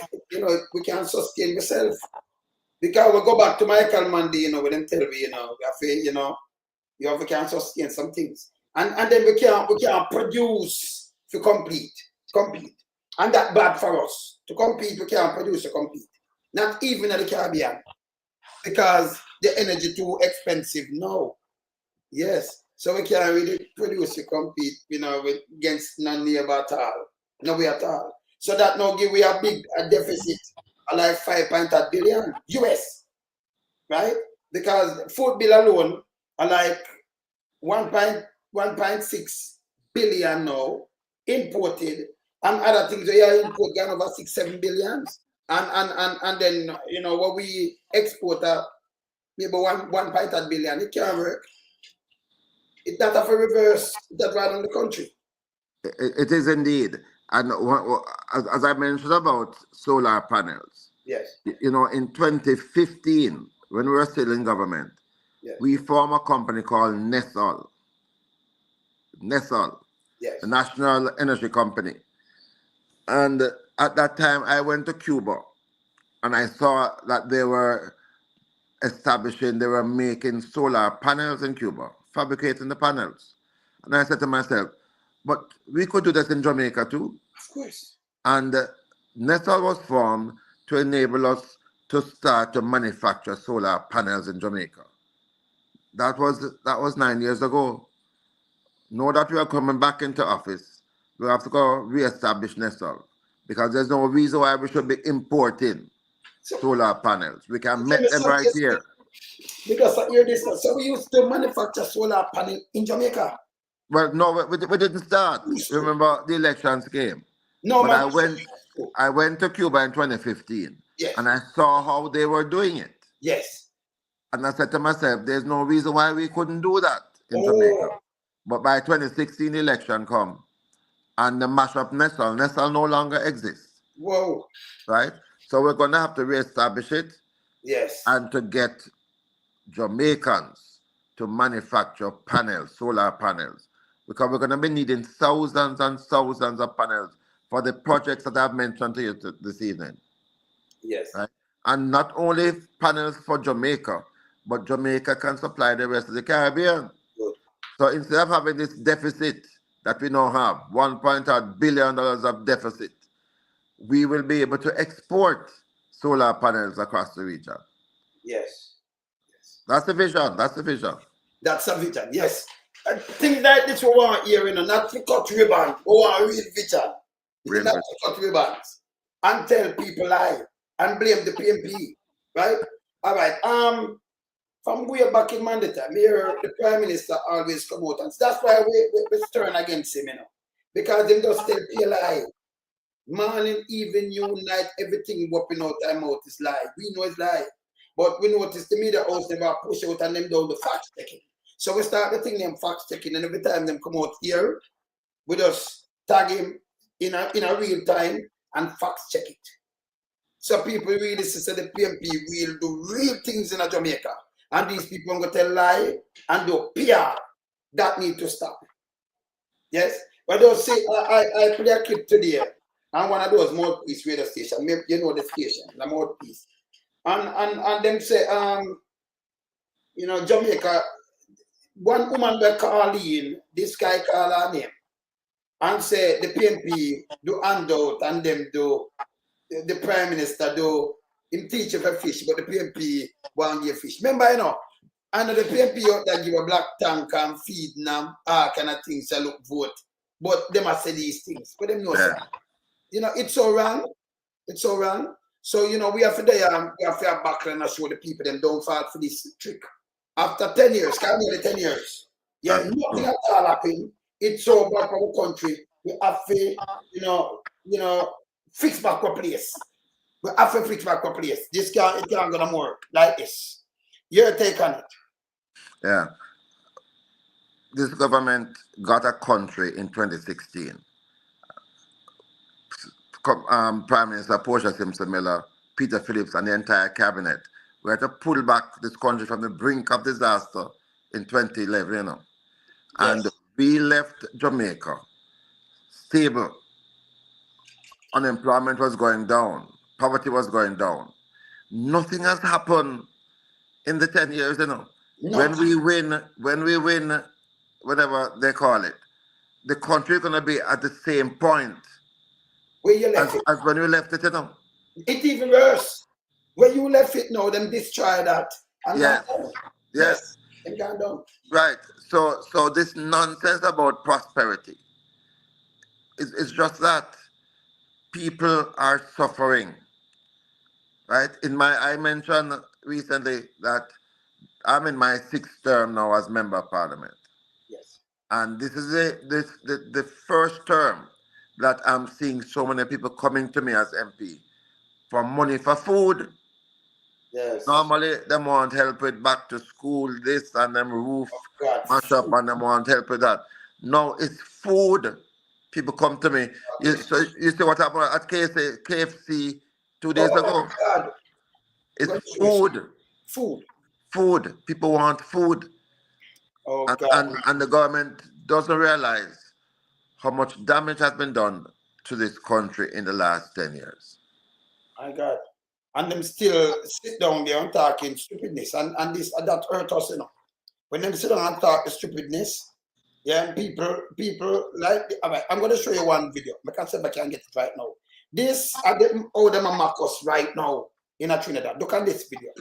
we can sustain ourselves. Because we go back to Michael Mandy, when them tell me, we have to, we can sustain some things. And then we can produce to compete. And that's bad for us. To compete, we can't produce to compete. Not even in the Caribbean. Because the energy too expensive now. Yes. So we can't really produce to compete, against none neighbor at all. No way at all. So that now give we a deficit of like 5.8 billion US. Right? Because food bill alone are like 1.6 billion now imported, and other things we are import gone over 6-7 billions. And then what we export maybe 1.8 billion. It can't work. It's not a reverse that right on the country. It is indeed. And as I mentioned about solar panels, Yes. in 2015, when we were still in government, Yes. we formed a company called NESOL, Yes. the National Energy Company. And at that time, I went to Cuba, and I saw that they were making solar panels in Cuba, fabricating the panels. And I said to myself, but we could do this in Jamaica too. Of course. And NESOL was formed to enable us to start to manufacture solar panels in Jamaica. That was 9 years ago. Now that we are coming back into office, we have to go re-establish NESOL because there's no reason why we should be importing solar panels. We can make them right here. Because I hear this. So we used to manufacture solar panel in Jamaica. Well, no, we didn't start. Remember, the elections came. No, but man. I went to Cuba in 2015, yes. And I saw how they were doing it. Yes. And I said to myself, there's no reason why we couldn't do that in Jamaica. But by 2016, the election come, and the mash up NESOL no longer exists. Whoa. Right? So we're going to have to reestablish it. Yes. And to get Jamaicans to manufacture panels, solar panels, because we're going to be needing thousands and thousands of panels for the projects that I've mentioned to you this evening. Yes. Right? And not only panels for Jamaica, but Jamaica can supply the rest of the Caribbean. Good. So instead of having this deficit that we now have, $1.8 billion of deficit, we will be able to export solar panels across the region. Yes. That's the vision. That's the vision. That's a vision, yes. Things like this we want here, not to cut ribbon. We want real vision. Not to cut ribbons and tell people lie and blame the PNP. Right? All right. From way back in Monday time, here the Prime Minister always come out, and that's why we turn against him, because them just tell people lie. Morning, evening, noon, night, everything whopping out their mouth is lie. We know it's lie. But we notice the media house never push out and them down the fact checking. So we start the thing them fact checking, and every time them come out here, we just tag him in a real time and fact check it. So people really say the PNP will do real things in Jamaica. And these people are going to tell lie and do PR. That need to stop. Yes? But they'll say, I play a clip today, and one of those mouthpiece radio station, maybe you know the station, the mouthpiece. And them say, you know, Jamaica, one woman will call in, this guy call her name, and say the PNP do handout and them do, the Prime Minister do, him teach you for fish, but the PNP won't give fish. Remember, you know, and the PNP out there give a black tank and feed them, all kind of things, so look, vote. But they must say these things. But them know, sir. You know, it's so wrong. It's so wrong. So, you know, we have to we have to back and show the people them don't fall for this trick. After 10 years, can't nearly 10 years. Yeah, nothing at all happened. It's so bad for the country. We have to, you know, fix back our place. We have to fix back our place. It can't gonna work like this. Your take on it. Yeah. This government got a country in 2016. Prime Minister Portia Simpson Miller, Peter Phillips, and the entire cabinet were to pull back this country from the brink of disaster in 2011, you know. Yes. And we left Jamaica stable. Unemployment was going down. Poverty was going down. Nothing has happened in the 10 years, you know. No. When we win, whatever they call it, the country is going to be at the same point where you left as when we left it, you know. It's even worse. Where you left it now, them destroy that. And Yes. And gone down. Right. So this nonsense about prosperity, it's just that people are suffering. Right? I mentioned recently that I'm in my 6th term now as member of parliament. Yes. And this is the first term that I'm seeing so many people coming to me as MP for money for food. Yes. Normally, they want help with back to school, this and them roof mash up, and they want help with that. No, it's food. People come to me. You see what happened at KFC 2 days ago? God. It's food. Food. People want food. Oh, and the government doesn't realize how much damage has been done to this country in the last 10 years. My God. And them still sit down there and talking stupidness. And that hurt us, you know. When them sit down and talk the stupidness, yeah, and people like, I'm going to show you one video. I can't see if I can get it right now. This, how them are Marcus right now in a Trinidad. Look at this video.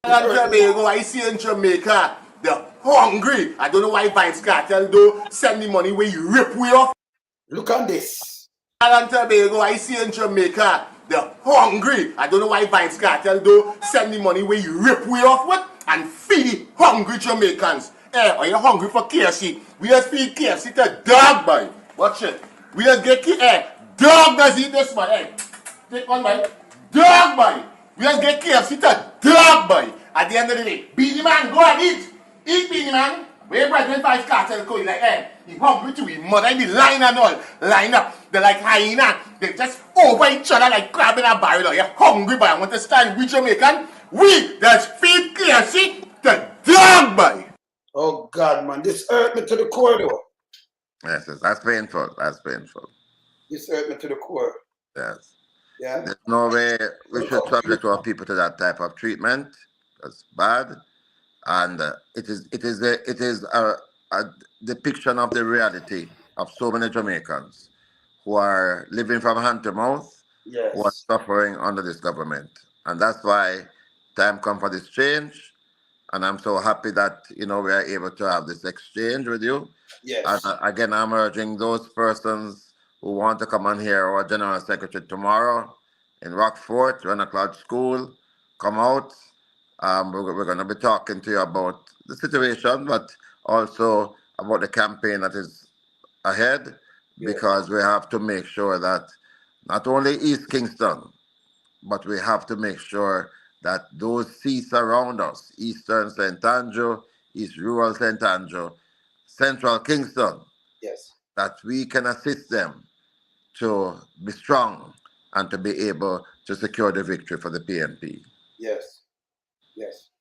I see in Jamaica, they're hungry. I don't know why Vines Cartel do send the money where you rip way off. Look at this. And Tobago, I see in Jamaica, they're hungry. I don't know why Vines Cartel do send the money where you rip way off with and feed hungry Jamaicans. Hey, are you hungry for KFC? We just feed KFC to dog, boy. Watch it. We just get dog does eat this, man. Hey, take one, boy. Dog, boy. We just get KFC to dog, boy. At the end of the day, Beanie Man, go and eat. Eat, Beanie Man. Where Brethren Vines Cartel go, like, hey, he hungry too, he mother in the line and all. Line up. They're like hyena. They just over each other like crab in a barrel. You're hungry, boy. I want to stand with Jamaican. We just feed KFC to dog, boy. Oh, God, man. This hurt me to the core, though. Yes, that's painful. This hurt me to the core. Yes. Yeah. There's no way we should subject our people to that type of treatment. That's bad. And it is a depiction of the reality of so many Jamaicans who are living from hand to mouth, who are suffering under this government. And that's why time comes for this change. And I'm so happy that, we are able to have this exchange with you. Yes. And again, I'm urging those persons who want to come on here, our General Secretary tomorrow in Rockfort, Renaclod School, come out. We're going to be talking to you about the situation, but also about the campaign that is ahead, because we have to make sure that not only East Kingston, but we have to make sure that those seats around us, Eastern St. Andrew, East Rural St. Andrew, Central Kingston, that we can assist them to be strong and to be able to secure the victory for the PNP. Yes.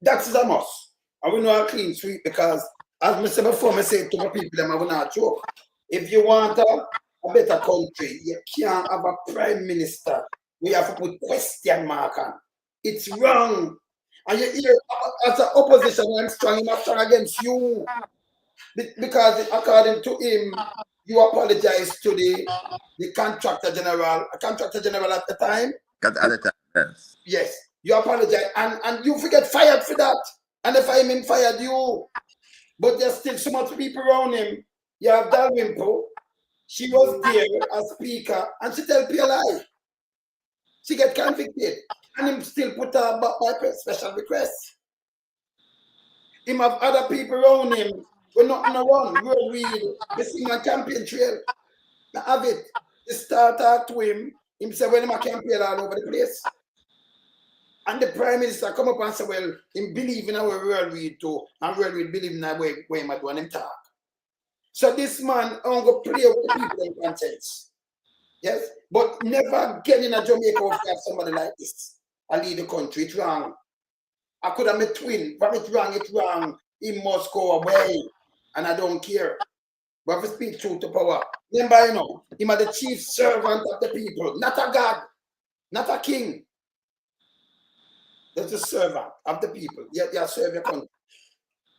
That's a must. And we know a clean sweep because, as I said before, I say to my people, I will not joke. If you want a better country, you can't have a prime minister. We have to put question mark on. It's wrong. And you hear, as an opposition, I'm strong against you. Because according to him, you apologize to the contractor general at the time. At the time, yes. Yes, you apologize, and you get fired for that. And the fireman fired you. But there's still so much people around him. You have Dalrymple. She was there as speaker, and she tell PLI. She get convicted, and him still put her back by special request. Him have other people around him. We're not around. World Read, the singer campaign trail. Now have it. They start talk to him. Him say, well, him campaign all over the place. And the Prime Minister come up and say, well, him believe in our World Read too. And World Read believe in our way him do and him talk. So this man, I'm going to play with the people in conscience. Yes? But never get in a Jamaica to have somebody like this. I lead the country. It's wrong. I could have met twin, but it's wrong. He must go away. And I don't care. But if speak truth to power. Remember, you know, him are the chief servant of the people. Not a God. Not a king. That's a servant of the people. You serve your country.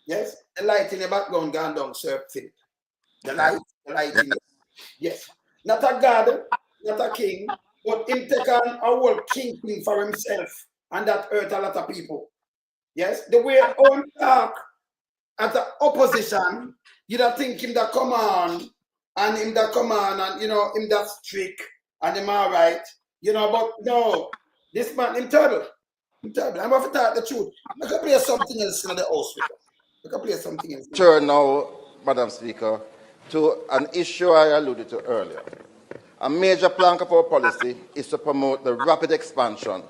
Yes? The light in the background gone down, serve Phillip. The light in it. Yes. Not a God, not a king, but him take on a whole kingpin for himself. And that hurt a lot of people. Yes? The way on talk as the opposition, you don't think him that come on, and him that come on, and you know, him that strict, and him all right. You know, but no, this man, him terrible. I'm going to tell the truth. I can play something else in the house with you. I can play something else. Sure, now, Madam Speaker, to an issue I alluded to earlier. A major plank of our policy is to promote the rapid expansion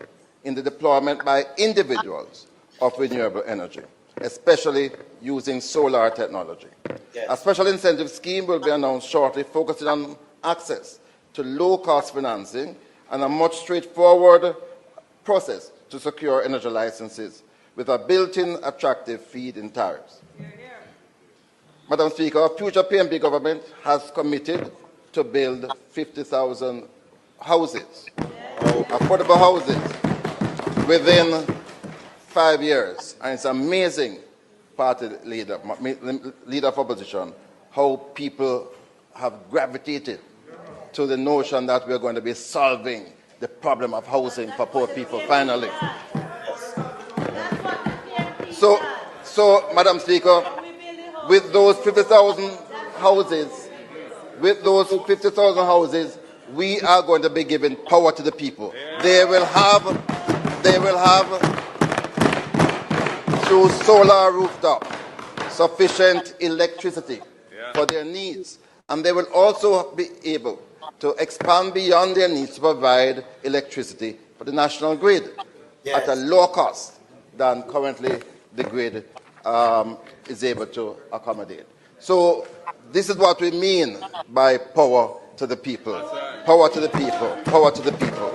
in the deployment by individuals of renewable energy, especially using solar technology. Yes. A special incentive scheme will be announced shortly, focusing on access to low-cost financing and a much straightforward process to secure energy licenses with a built-in attractive feed-in tariffs. Madam Speaker, our future PNP government has committed to build 50,000 houses, affordable houses, within 5 years. And it's amazing, party leader of opposition, how people have gravitated to the notion that we're going to be solving the problem of housing for poor people finally. So, Madam Speaker, with those 50,000 houses, we are going to be giving power to the people. They will have through solar rooftop sufficient electricity for their needs, and they will also be able to expand beyond their needs to provide electricity for the national grid at a lower cost than currently the grid is able to accommodate. So this is what we mean by power to the people. Power to the people. Power to the people.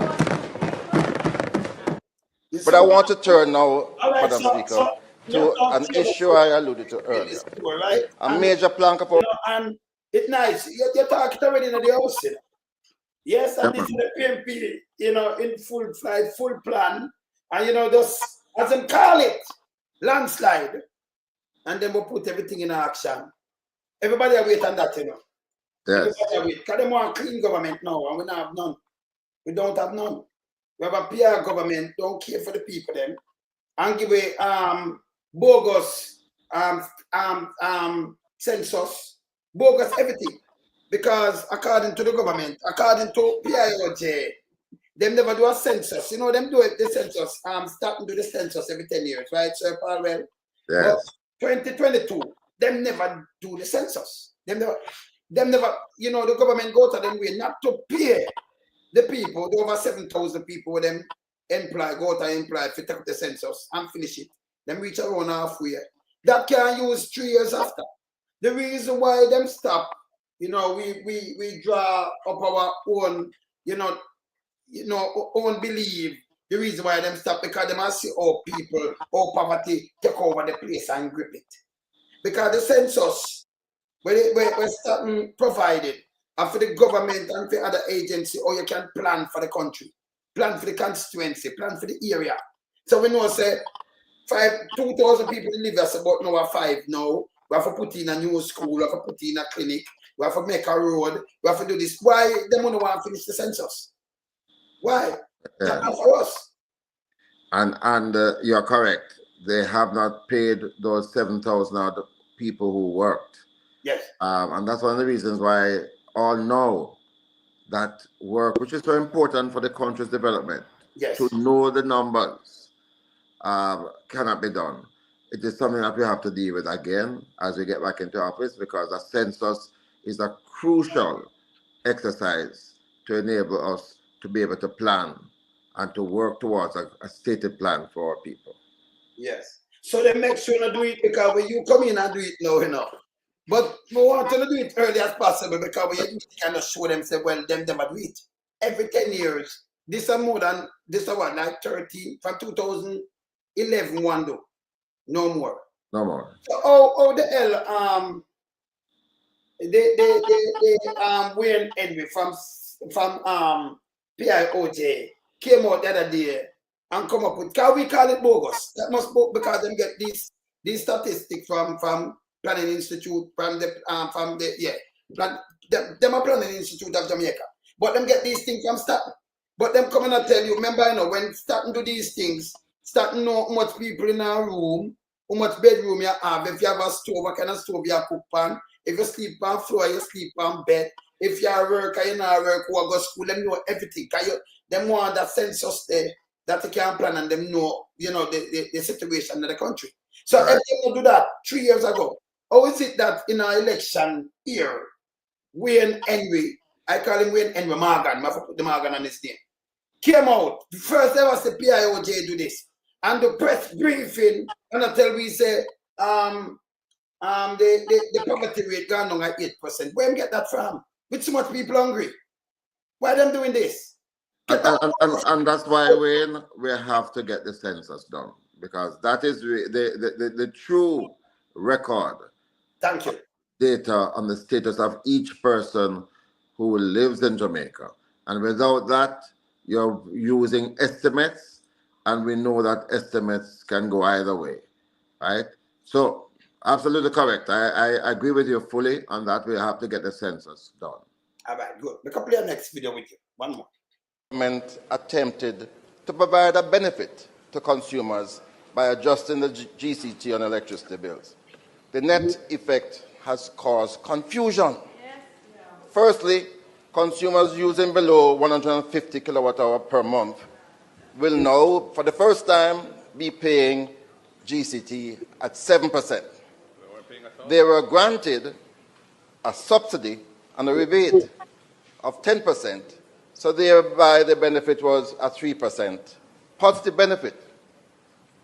But I want to turn now, Madam Speaker, to an issue I alluded to earlier. A major plank of our... And it's nice. You're talking already in the house, you know. Yes, and this is the PMP, you know, in full flight, full plan. And, you know, just, as them call it, landslide. And then we'll put everything in action. Everybody are waiting on that, you know. Yes. Everybody are waiting. Because they want a clean government now, and we don't have none. We don't have none. We have a PR government, don't care for the people then. And give away bogus census, bogus everything. Because according to the government, according to PIOJ, them never do a census. You know, them do it, the census, starting to do the census every 10 years, right, Sir Paulwell? Yes. But 2022, them never do the census. Them never, you know, the government go to them way not to pay the people, the over 7,000 people with them employ, go to employ, fit up the census and finish it. Them reach around halfway. That can use 3 years after. The reason why them stop, you know, we draw up our own, own belief. The reason why them stop, because them see how people, how poverty take over the place and grip it. Because the census where starting provided, and for the government and for other agency, or you can plan for the country, plan for the constituency, plan for the area. So we know say 2,000 people live as about now 5 now. We have to put in a new school, we have to put in a clinic, we have to make a road, we have to do this. Why they don't want to finish the census? Why? Yeah. Not for us. And you're correct. They have not paid those 7,000 odd people who worked. Yes. And that's one of the reasons why all know that work, which is so important for the country's development, yes, to know the numbers, cannot be done. It is something that we have to deal with again as we get back into office, because a census is a crucial exercise to enable us to be able to plan and to work towards a stated plan for our people. Yes. So they make sure to do it, because when you come in and do it now, you know. But we want to do it early as possible, because when you do it, you kind of show them, say, well, them never do it. Every 10 years, this is more than, this is what, like 13, from 2011, one do. No more. No more. So, oh the hell, Wayne Henry from PIOJ came out the other day and come up with, can we call it bogus? That must be because them get these statistics from Planning Institute, them are Planning Institute of Jamaica. But them get these things from Staten. But them coming and tell you, remember, you know, when Staten do these things, Staten know how much people in a room, how much bedroom you have, if you have a stove, what kind of stove you cook on. If you sleep on floor, you sleep on bed. If you are work, you not work, or go to school, them know everything. Them want that census there that they can plan, and them know, you know, the situation in the country. So if they do that 3 years ago, how is it that in our election year, Wayne Henry, I call him Wayne Henry Morgan, I put the Morgan on his name, came out, first ever the PIOJ do this, and the press briefing, and until we say, the poverty rate gone down at 8%. Where them get that from? With so much people hungry. Why them doing this? And that's why, Wayne, we have to get the census done, because that is the true record. Thank you. Data on the status of each person who lives in Jamaica. And without that, you're using estimates, and we know that estimates can go either way, right? So, absolutely correct. I agree with you fully on that. We have to get the census done. All right, good. We can play a next video with you. One more. Government attempted to provide a benefit to consumers by adjusting the GCT on electricity bills. The net effect has caused confusion. Firstly, consumers using below 150 kilowatt hour per month will now, for the first time, be paying GCT at 7%. They were granted a subsidy and a rebate of 10%, so thereby the benefit was a 3% positive benefit.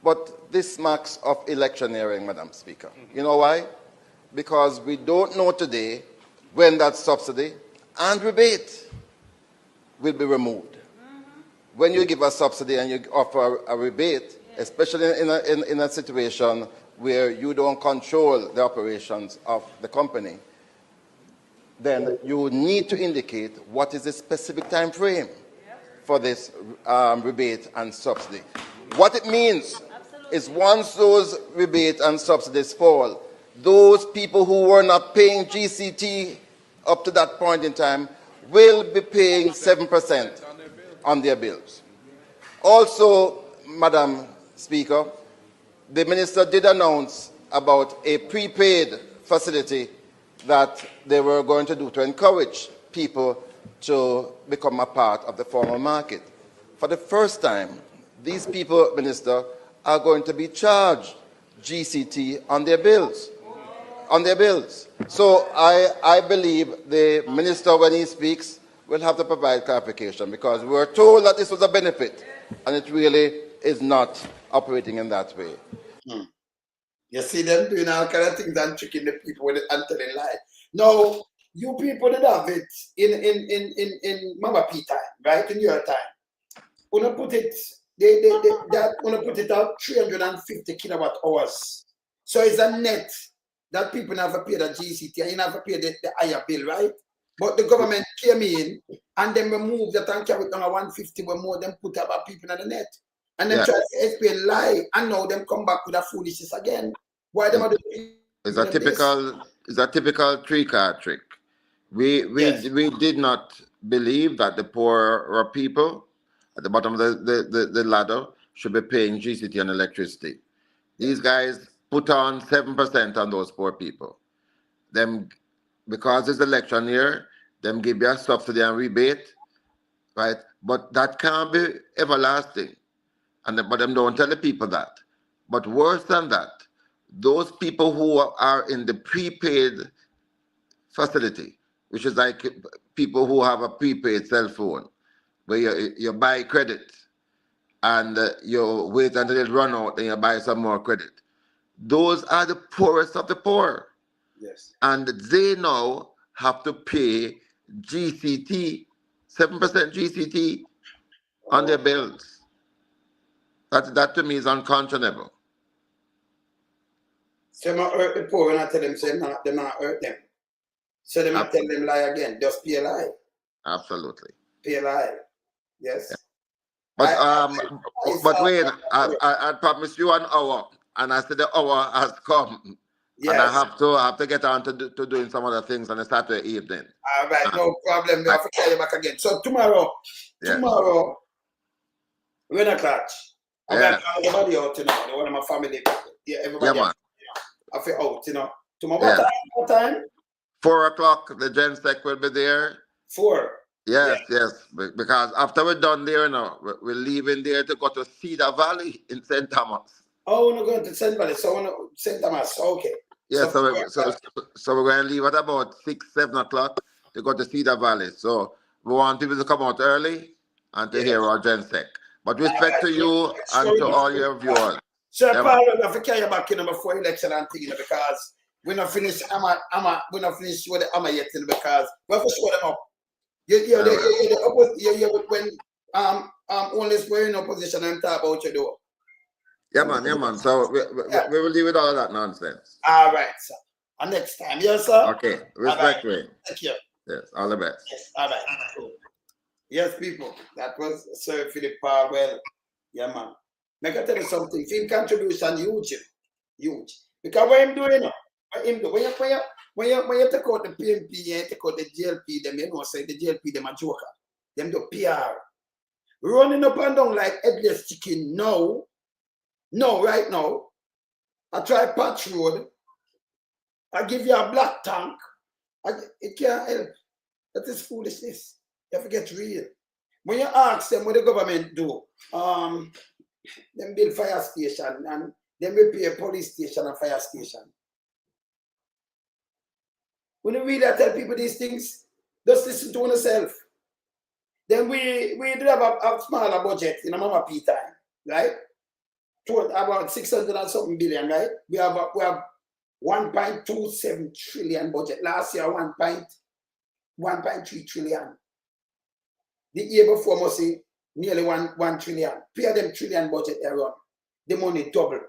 But this smacks of electioneering, Madam Speaker. You know why? Because we don't know today when that subsidy and rebate will be removed. When you give a subsidy and you offer a rebate, especially in a situation where you don't control the operations of the company, then you need to indicate what is the specific time frame for this rebate and subsidy. What it means is once those rebate and subsidies fall, those people who were not paying GCT up to that point in time will be paying 7% on their bills. Also, Madam Speaker, the Minister did announce about a prepaid facility that they were going to do to encourage people to become a part of the formal market. For the first time, these people, Minister, are going to be charged GCT on their bills. So I believe the Minister, when he speaks, will have to provide clarification, because we were told that this was a benefit, and it really is not operating in that way. You see them doing all kind of things and tricking the people with it and telling lies. Now, you people did have it in Mama P time, right? In your time. Wanna put it, wanna put it out 350 kilowatt hours. So it's a net that people never pay the GCT and you never pay the higher bill, right? But the government came in and then removed that and carried down a 150 where more than put about people on the net. And then try to explain lie and now them come back with a foolishness again. Why them are doing it's a typical three-card trick. We did not believe that the poorer people at the bottom of the ladder should be paying GCT and electricity. These guys put on 7% on those poor people. Them, because it's election year, them give you a subsidy and rebate, right? But that can't be everlasting. But them don't tell the people that. But worse than that, those people who are in the prepaid facility, which is like people who have a prepaid cell phone, where you buy credit and you wait until it run out and you buy some more credit. Those are the poorest of the poor. Yes. And they now have to pay GCT, 7% GCT on their bills. That to me is unconscionable. So they hurt the poor and I tell them, say, they not hurt them. So they might tell them lie again. Just pay a lie. Absolutely. Pay a lie. Yes. Yeah. But wait, I promised you an hour, and I said the hour has come. Yes. And I have to get on to doing some other things on a Saturday evening. All right, no problem. We have to carry you back again. So tomorrow, when I catch, I'm going to call everybody out, you know, one of my family. Yeah, everybody else, I feel out, you know. Tomorrow, what time? 4 o'clock, the Gen Sec will be there. 4? Yes. Because after we're done there, you know, we're leaving there to go to Cedar Valley in St. Thomas. Oh, we're going to St. Valley, so St. Thomas, okay. Yeah, so we're going to leave at about 6, 7 o'clock to go to Cedar Valley. So we want people to come out early and to hear our Gen Sec. But respect to you and to all your viewers. Sir Paul, we have to carry you back before election and things, because we're not finished. We're not finished with the Amma yet, because we have to show them up. When only we're in opposition and talk about you do. Yeah, man. So we will deal with all of that nonsense. All right, sir. And next time, yes, sir. Okay. Respect, right. Thank you. Yes. All the best. Yes. All right. Cool. Yes, people. That was Sir Phillip Paulwell. Yeah, man. Make I tell you something. Film contribution huge. Because what I'm doing now, when you take out the PNP, you take out the GLP, them, you know, say the GLP, them a joker. Them do PR. Running up and down like headless chicken. No, right now. I try patch road. I give you a black tank. It can't help. That is foolishness. You have to get real. When you ask them what the government do, them build fire station and them repair police station and fire station. When you really tell people these things, just listen to yourself. Then we do have a smaller budget in a Mama P time, right? About 600 and something billion, right? We have 1.27 trillion budget. Last year, 1.3 trillion. The year before must say nearly 1 trillion. Pay them trillion budget they run. The money double.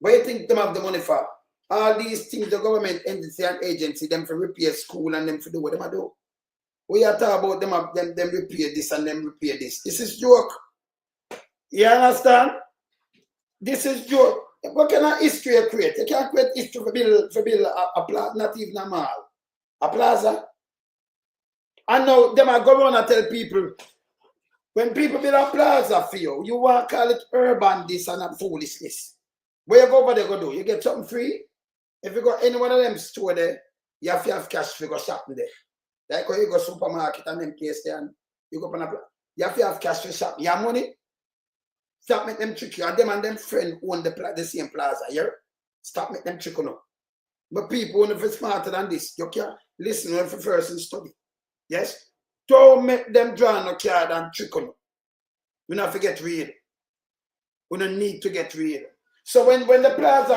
What do you think them have the money for? All these things, the government entity and agency, them for repair school and them for do what them do. We are talking about them repair this and them repair this. This is joke. You understand? This is joke. What kind of history you create? You can't create history for build a plaza, not even a mall. A plaza. And now them are going to tell people, when people build a plaza for you, you want to call it urban this and that foolishness. Where you go over there go do? You get something free? If you go any one of them store there, you have to have cash for go shopping there. Like when you go supermarket and them place there and you go on a plaza, you have to have cash for shopping. You have money? Stop make them trick you. And them friend own the same plaza, yeah? Stop make them trick you now. But people, if it's smarter than this, you can't listen when for first and study. Yes? Don't make them draw no card and trick you. We not forget real. We don't need to get real. So when the plaza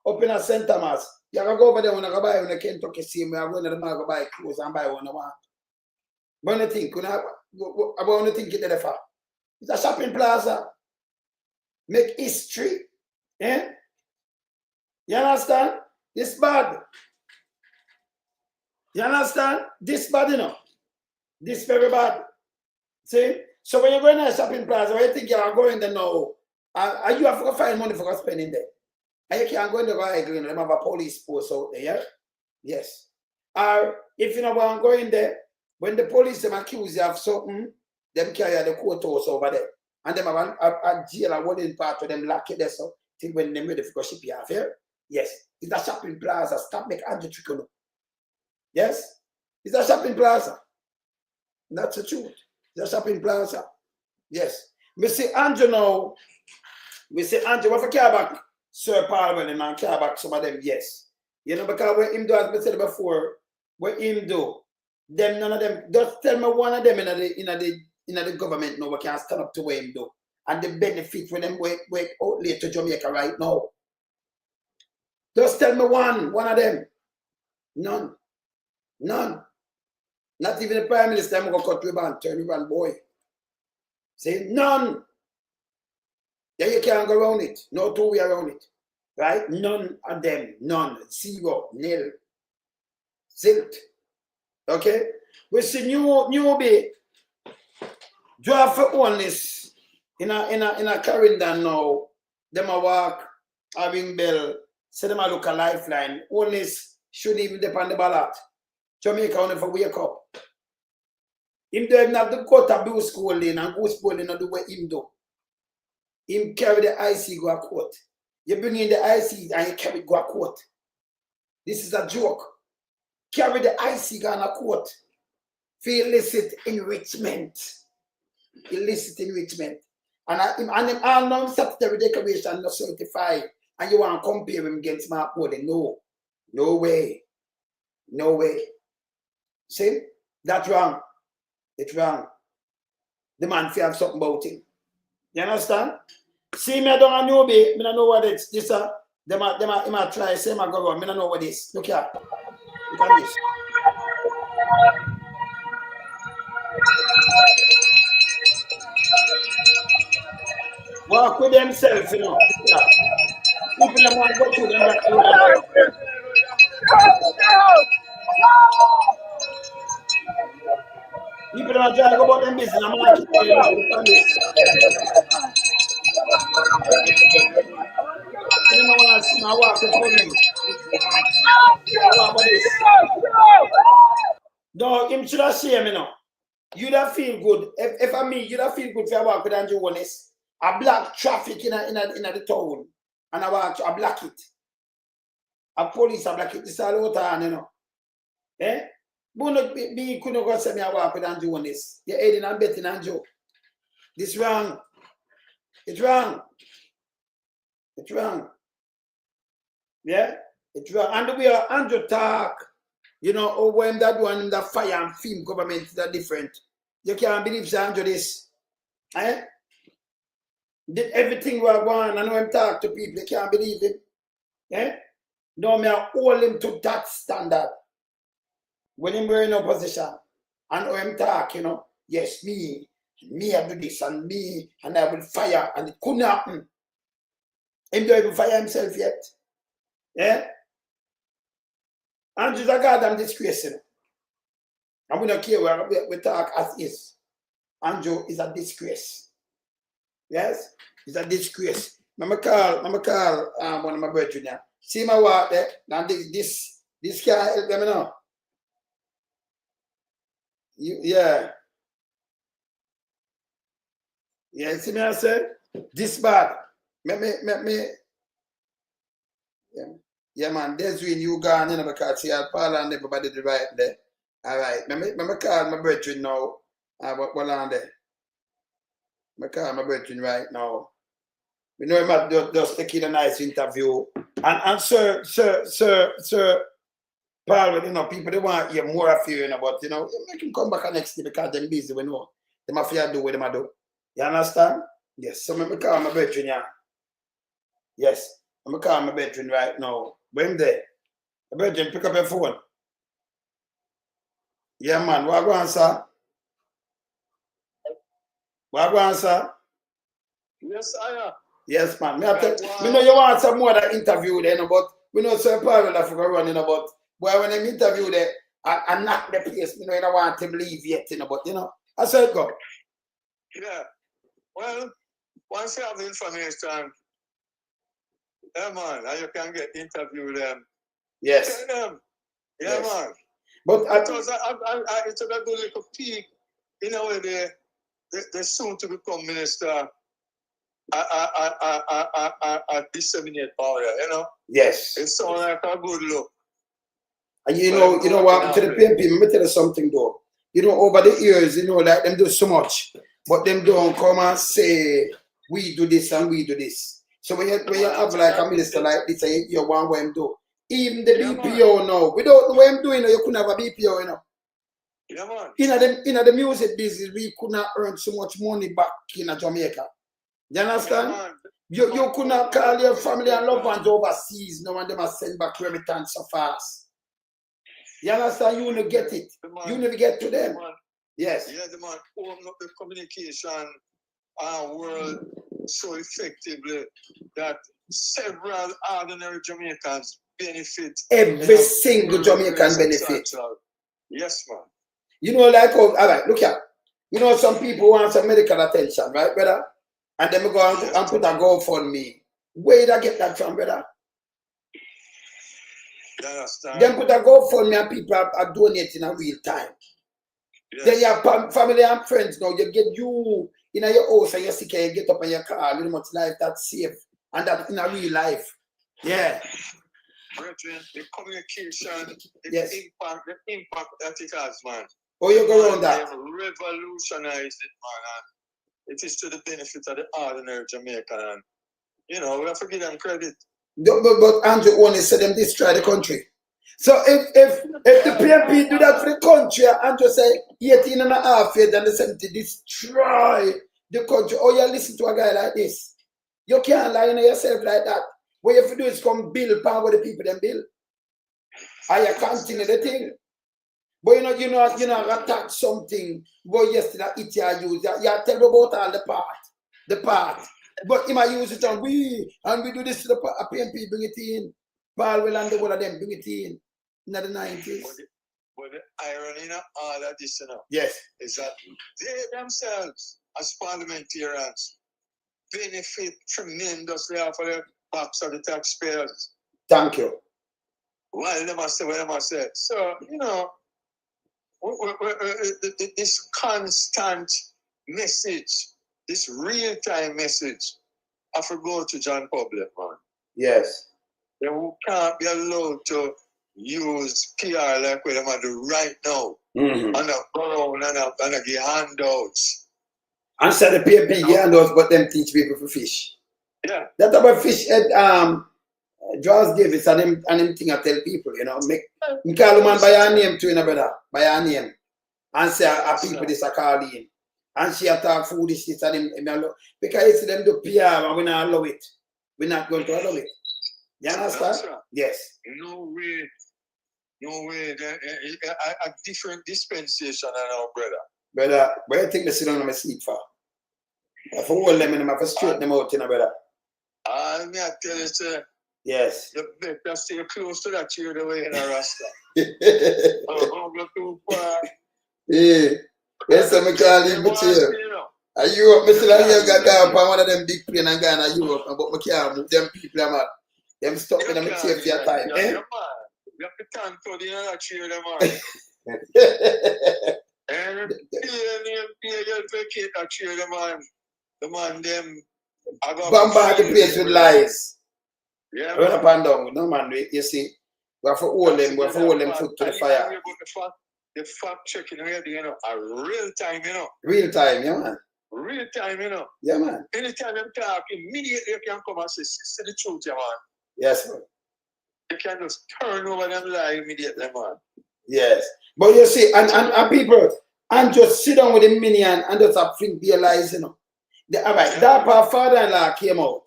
open at St. Thomas, you can go over there when you go buy when you Kentucky see me, I'm going to the market buy clothes and buy one you want. What do you think? About what do you think it's there for? It's a shopping plaza. Make history. Eh? You understand? This bad. You understand? This bad, you know. This very bad. See? So when you go in a shopping plaza, where you think you are going there now, and you have to find money for spending there. And you can't go in the vehicle, you know, they have a police post out there, yeah? Yes. Or if you know want to go in there, when the police them accuse you of something, them carry the courthouse over there. And them have a jail and holding part of them lock it there so till when they're ready for ship you off here. Yes. It's a shopping plaza. Stop make Andrew trick on. Yes? It's a shopping plaza. That's the truth. It's a shopping plaza. Yes. We see Andrew now. We say Andrew, what for care back Sir Paulwell and man care back some of them, yes. You know, because when him do, as I said before, what him do, them none of them, just tell me one of them in the government now, we can stand up to what him do. And the benefit when them wait out late to Jamaica right now. Just tell me one of them. None. None. Not even the Prime Minister, I'm going to cut ribbon, turn ribbon, boy. Say none. Yeah, you can't go around it. No two way around it. Right? None of them. None. Zero. Nil. Zilt. Okay? We see newbie draft for oneness in a calendar now. Them a walk, having bell, say them a look a lifeline. Oneness should even depend on the ballot. Jamaica only for wake up. Him do not the cut a blue school in and go school in and do what him do. Him carry the IC go a court. You bring in the IC and you carry it go a court. This is a joke. Carry the IC go on a court for illicit enrichment. Illicit enrichment. And him all non statutory declaration not certified. And you want to compare him against Mark Borden. No. No way. No way. See? That's wrong. It's wrong. The man feels have something about him. You understand? See me down a newbie, I don't know what it's this them a try say my go on. I don't know what this. Look here. Look at this. Walk with themselves, you know. Yeah. People them want to go through them back road. People them try to go about them business. I'm like look at this. I don't want to see my walk with them. What about this? No, him should have shame, you know. You'd have feel good. If I mean, you'd have feel good if I walk with Andrew Wallace. I block traffic in the town. And I block it. A police I block it. This all the time, you know. Eh? But me couldn't go say me I walk with Andrew Wallace. You're aiding and betting Andrew. This wrong. It's wrong. It's wrong. Yeah? It's wrong. And the way Andrew talk, you know, oh, when that one, the fire and film government is different. You can't believe Andrew this. Eh? Did everything we are going, I know him talk to people, they can't believe him. Eh? No, me I hold him to that standard. When him were in opposition, and how him talk, you know, yes, me I do this, and me, and I will fire, and it couldn't happen. Him don't even fire himself yet. Yeah? Andrew's a goddamn disgrace, you know. And we don't care where we talk as is. Andrew is a disgrace. Yes? It's a disgrace. I'm call one of my brethren now. See my work there? Now this can't help them, you know. Yeah. Yeah, see me I said? This bad. Yeah, man, there's when you gone, you know, because see Paul and everybody did right there. All right. I call my brethren now. What on there? I call my brethren right now. We know him at just taking a nice interview. And Sir Paul, you know, people they want to hear more of you, you know, but you know, make him come back next day because they're busy, we know. They have to do what they do. You understand? Yes. So I call my brethren, yeah. Yes. I'm call my brethren right now. When there? My brethren, pick up your phone. Yeah, man. What go on, sir? What go on, sir? Yes, I am. Yes, man. Me know you want some more that interview then, but We know Sir Paulwell have to go running about. Boy, when them interview there, I knock the place, you know, I don't want him leave yet, you know, but you know, I said go. Yeah. Well, once you have the information, yeah, man, and you can get interview them. Yes. Tell them. Yeah, Yes. man. But it was a good little peak in a way they soon to become minister. I disseminate power, you know. yes. It sounds like a good look. And you know what happened to the PNP? Let me tell you something though. You know, over the years, you know, like them do so much, but them don't come and say we do this and we do this. So when you have like a minister like this, you want what him do. Even the BPO now, without the way I'm doing, you couldn't have a BPO, you know. Yeah, man. In the music business, we could not earn so much money back in Jamaica. You understand? You could not call your family and loved ones overseas, no one them are send back remittance so fast. You understand? You never get it. You never get to them. Yes. Yeah, the man opened up the communication world so effectively that several ordinary Jamaicans benefit. Every single Jamaican benefit. Yes, man. You know, like, all right, look here. You know, some people want some medical attention, right, brother? And then we go and put a GoFundMe. Where did I get that from, brother? You understand? Then put a GoFundMe and people are donating in real time. Yes. Then your family and friends now, you get you in your house and you're sick and you get up in your car, little much life that's safe. And that in a real life. Yeah. Brethren, the communication, yes. the impact that it has, man. Oh, you go around that? They revolutionized it, man. And it is to the benefit of the ordinary Jamaican. And, you know, we have to give them credit. But Andrew only said them destroy the country. So if the PNP do that for the country, Andrew say 18 and a half years and they said to destroy the country. Oh, you listen to a guy like this. You can't lie to yourself like that. What you have to do is come build power with the people them build. And you continue the thing. But you know, attack something. But yesterday, it you use. You tell about all the part. But you might use it on we do this to the PNP, bring it in. Paulwell and the one of them, bring it in the 90s. But the irony of all of this, you know, yes, is that they themselves, as parliamentarians, benefit tremendously off of the backs of the taxpayers. Thank you. Well, they must say what they must say. So, you know, this constant message, this real-time message, I have to go to John Public, man. Yes. They can't be allowed to use PR like what they do right now. Mm-hmm. And go around and give handouts. And say the PNP give handouts, but them teach people to fish. Yeah. That's about fish Draws Davis and them thing I tell people, you know, make call man by her name too, you know, brother. By her name. And say people this are calling. And she attack foolishness and him because you see them do PR and we not allow it. We're not going to allow it. You understand? Yes. No way. A different dispensation now, brother. Brother, where you think they sit down on my seat for? If I hold them and I have to straighten them out, you know, brother. I tell you, sir. Yes. You better stay close to that chair the way in a rasta. Go too far. Yeah. Yes, I can't leave my chair. And Europe, Mr. Lanier got down on one of them big plane and gone to Europe, but I can't move them people, man. Them stuck in them chair for your time, eh? You have to stand for the other chair, man. And you vacate that chair, man. The man, them. Bombard the place with lies. Yeah. Run up and down. No, man, you see. We have to hold them foot to the fire. The fact checking already, you know, a real time, you know. Real time, yeah, man. Real time, you know. Yeah, man. Anytime them talk, immediately you can come and say the truth, yeah, man. Yes, man. You can just turn over them lie immediately, man. Yes. But you see, and people, and just sit down with the minion and just have think their lies, you know. All right, that our father-in-law came out.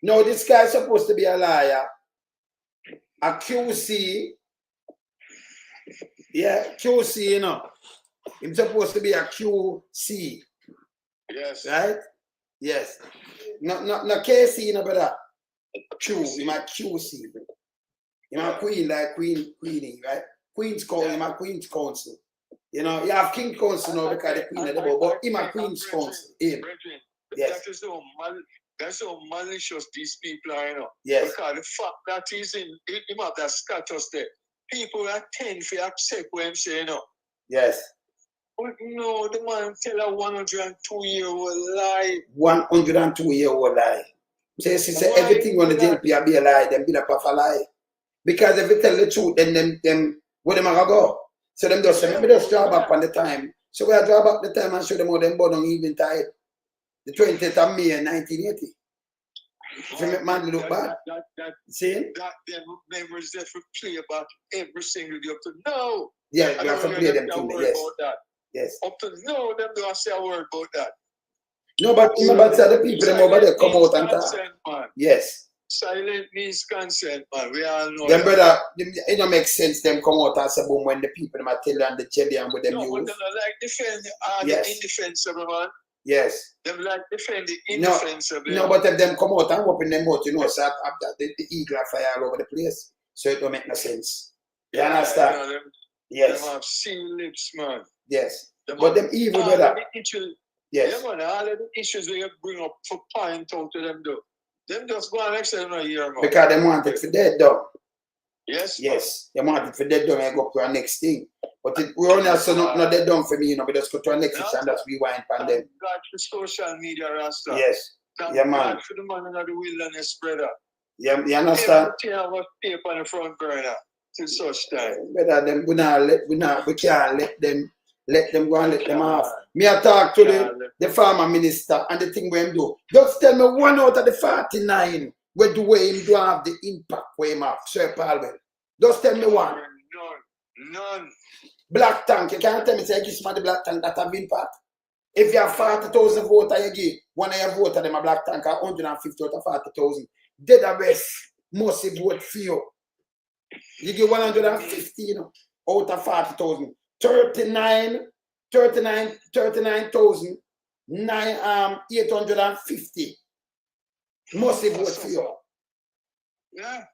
Now, this guy is supposed to be a liar, a QC. Yeah, QC, you know. He's supposed to be a QC. Yes. Right? Yes. No KC, you know, brother. Q, he's my QC. You know, queen like queenie, right? Queen's council, you know, queen's council. You know, you have king council now because the queen of the board, but him a queen's council. Him. Yes. That's how malicious these people are, you know. Yes. Because the fact that he's in him have that status there, people are tend to accept what I'm saying, you know. Yes. But no, the man tell a 102-year-old lie. 102-year-old lie. Say everything on the JLP be a lie, them be a puff a lie. Because if you tell the truth, then them where them are go. So them just say, maybe just draw back on the time. So we are draw back the time and show them how them born on evening tide. The 20th of May 1980. If you make man look bad. See? That them memories that we play about every single day up to now. Yeah, we have to play them things. Yes. Yes. Up to now, them don't say a word about that. No, but remember the people them over there come out and talk. Yes. Silent means consent, man. We all know. Them brother, it don't make sense them come out and say boom when the people them are telling and the jelly and with them no, use. But them like defend yes. the indefensible, man. Yes. Them like defend the indefensible. No, but if them come out and open them out, you know, so the eagle fire all over the place. So it don't make no sense. You understand? You know, them, yes. Them have seen lips, man. Yes. But them evil brother. Yes. Yeah, man, all of the issues that you bring up for point out to them though. Them just go and actually not hear, man. Because they want it for dead though. Yes. Yes. They want it for dead though and go to our next thing. But it we only so not dead done for me, you know, but just go to our next thing and just rewind on them. God for social media Rasta. Yes. Thank yeah, man. God for the man in the wilderness, brother. Yeah, you understand? Everything was tape on the front burner till such time. Brother, them we can't let them go and let them off. Me I talk to the farmer minister and the thing we him do. Just tell me one out of the 49 where do him do have the impact where him have, Sir Paulwell. Just tell me one. None. Black tank, you can't tell me say give me the black tank that have impact. If you have 40,000 voters you give, one of your voters them a black tank 150 out of 40,000. Dead the rest must vote for you. You give 150 you know, out of 40,000. 39,850 must vote for you. Yeah.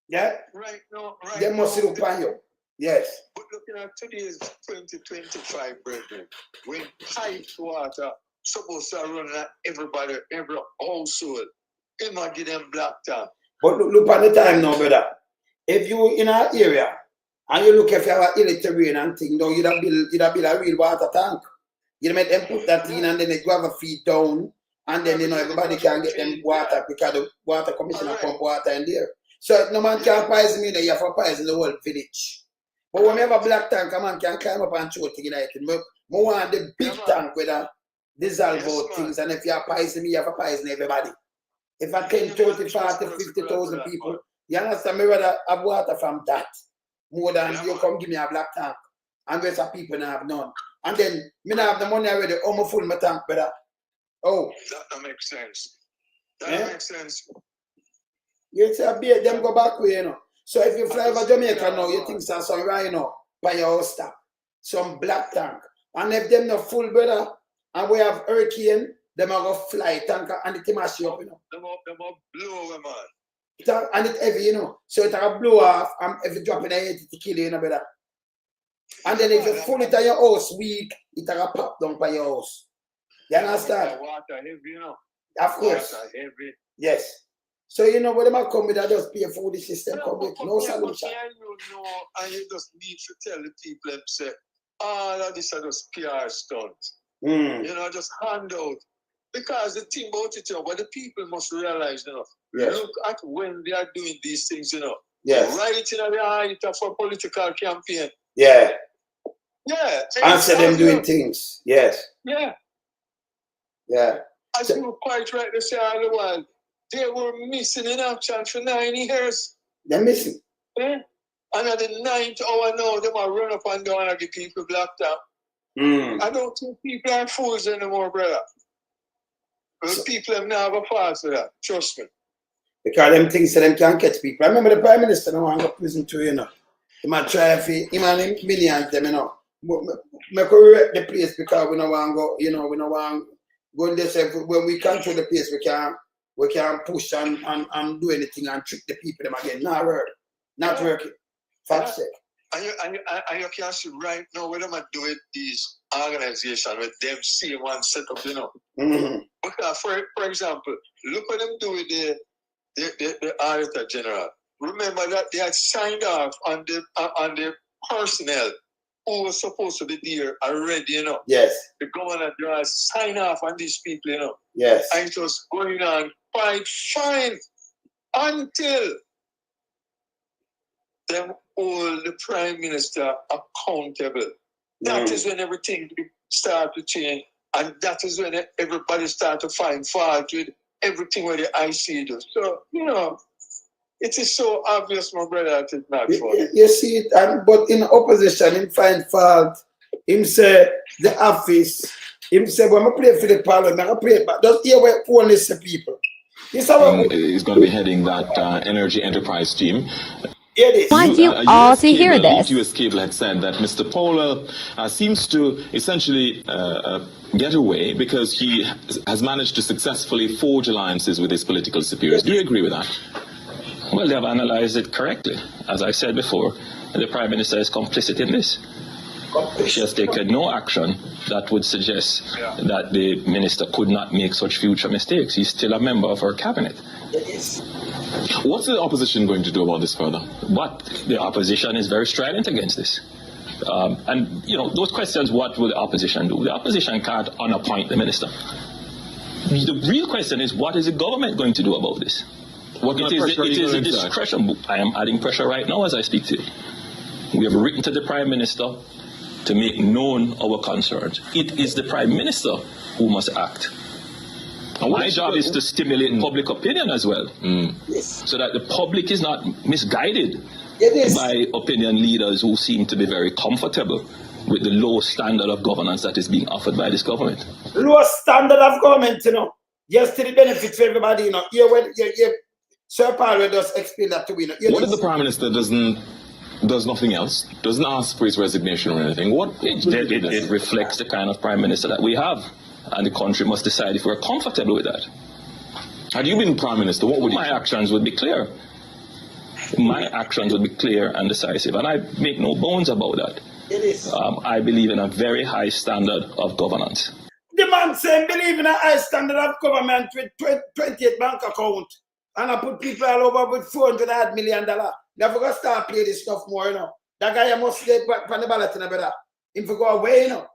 Yeah? Right now, right. They must look for you. Yes. But looking at today's 2025, brethren, when piped water supposed to run at everybody, every household, it might give them black tap. But look at the time now, brother. If you in our area, and you look if you have an illiterate and thing, now you'd have build a real water tank. You make them put that in and then they grab a feet down and then you know everybody can get them water because the water commissioner pump water in there. So no man can poison me there, you have to poison the whole village. But when we have a black tank, a man can climb up and throw it like it. More want the big tank with a dissolve out things and if you have poison me, you have to poison everybody. If I 10, 30, 40, 50,000 people, you understand me rather have water from that. More than you come give me a black tank. And rest of people now have none. And then me now have the money already, I'm full my tank, brother. Oh. That don't make sense. That makes sense. You say them go back way, you know. So if you fly over Jamaica now, you think some rhino by your house stop. Some black tank. And if them not full, brother, and we have hurricane, them are going to fly tanker and it mash you up, you know. Them up blow away, man. And it's heavy, you know. So it will blow off and if you drop in the head, it kill you, you know, brother. And then if you full it on your house weak, it will pop down by your house. You understand? Water heavy, you know. Of course. Water heavy. Yes. So you know when they come with that just pay for the system come with no solution. You know, and you just need to tell the people and say, all of this are just PR stunts. You know, just hand out. Because the thing about it, you know, but the people must realize, you know, look at when they are doing these things, you know. Yes. Right in the height of a political campaign. Yeah. Yeah. Answer them doing things. Yes. Yeah. Yeah. As you were quite right to say all the while, they were missing in action for 9 years. They're missing. Yeah. And at the 9th hour now, they might run up and down and give people blacked out. I don't think people are fools anymore, brother. Well, people have never passed for that. Trust me. Because them things so them can't catch people. I remember the Prime Minister now want to go to prison too, you know. He might try for him and millions them, you know. Me correct the place because we don't want to go, you know, we don't want to go in there. So when we control the place, we can push and do anything and trick the people them again. Nah, word. not working. Fact check. And you can see right now what I'm going to do with these organizations with them same one set up, you know. Mm-hmm. Because for example, look what them do with the Auditor General. Remember that they had signed off on the personnel who was supposed to be there already, you know. Yes. The governor has signed off on these people, you know. Yes. And it was going on quite fine until them hold the Prime Minister accountable. That is when everything started to change. And that is when everybody started to find fault with everything where the IC does. So, you know, it is so obvious, my brother, that it's not funny. You see it, but in opposition, him find fault. Him say the office. Him say, when I play for the parliament, I play, but just hear what only say people. He's going to be heading that energy enterprise team. Want you all to hear this. US Cable had said that Mr. Paulwell seems to essentially get away because he has managed to successfully forge alliances with his political superiors. Do you agree with that? Well, they have analyzed it correctly. As I said before, the Prime Minister is complicit in this. She has taken no action that would suggest that the minister could not make such future mistakes. He's still a member of her cabinet. What's the opposition going to do about this further? But the opposition is very strident against this. And, you know, those questions, what will the opposition do? The opposition can't unappoint the minister. The real question is, what is the government going to do about this? It is a discretion. I am adding pressure right now as I speak to you. We have written to the Prime Minister to make known our concerns. It is the Prime Minister who must act. And my job is to stimulate public opinion as well, so that the public is not misguided by opinion leaders who seem to be very comfortable with the low standard of governance that is being offered by this government. Low standard of government, you know. Yes, to the benefit for everybody, you know. Sir Paulwell does explain that to me. You know. What if the Prime Minister does nothing else, doesn't ask for his resignation or anything? It reflects the kind of Prime Minister that we have, and the country must decide if we're comfortable with that. Had you been Prime Minister, what would my actions would be clear? My actions would be clear and decisive, and I make no bones about that. It is. I believe in a very high standard of governance. The man saying believe in a high standard of government with 28 bank account, and I put people all over with $400 million. Never gonna start play this stuff more, you know. That guy must get back on the ballot, you know, brother. Him for go away, you know.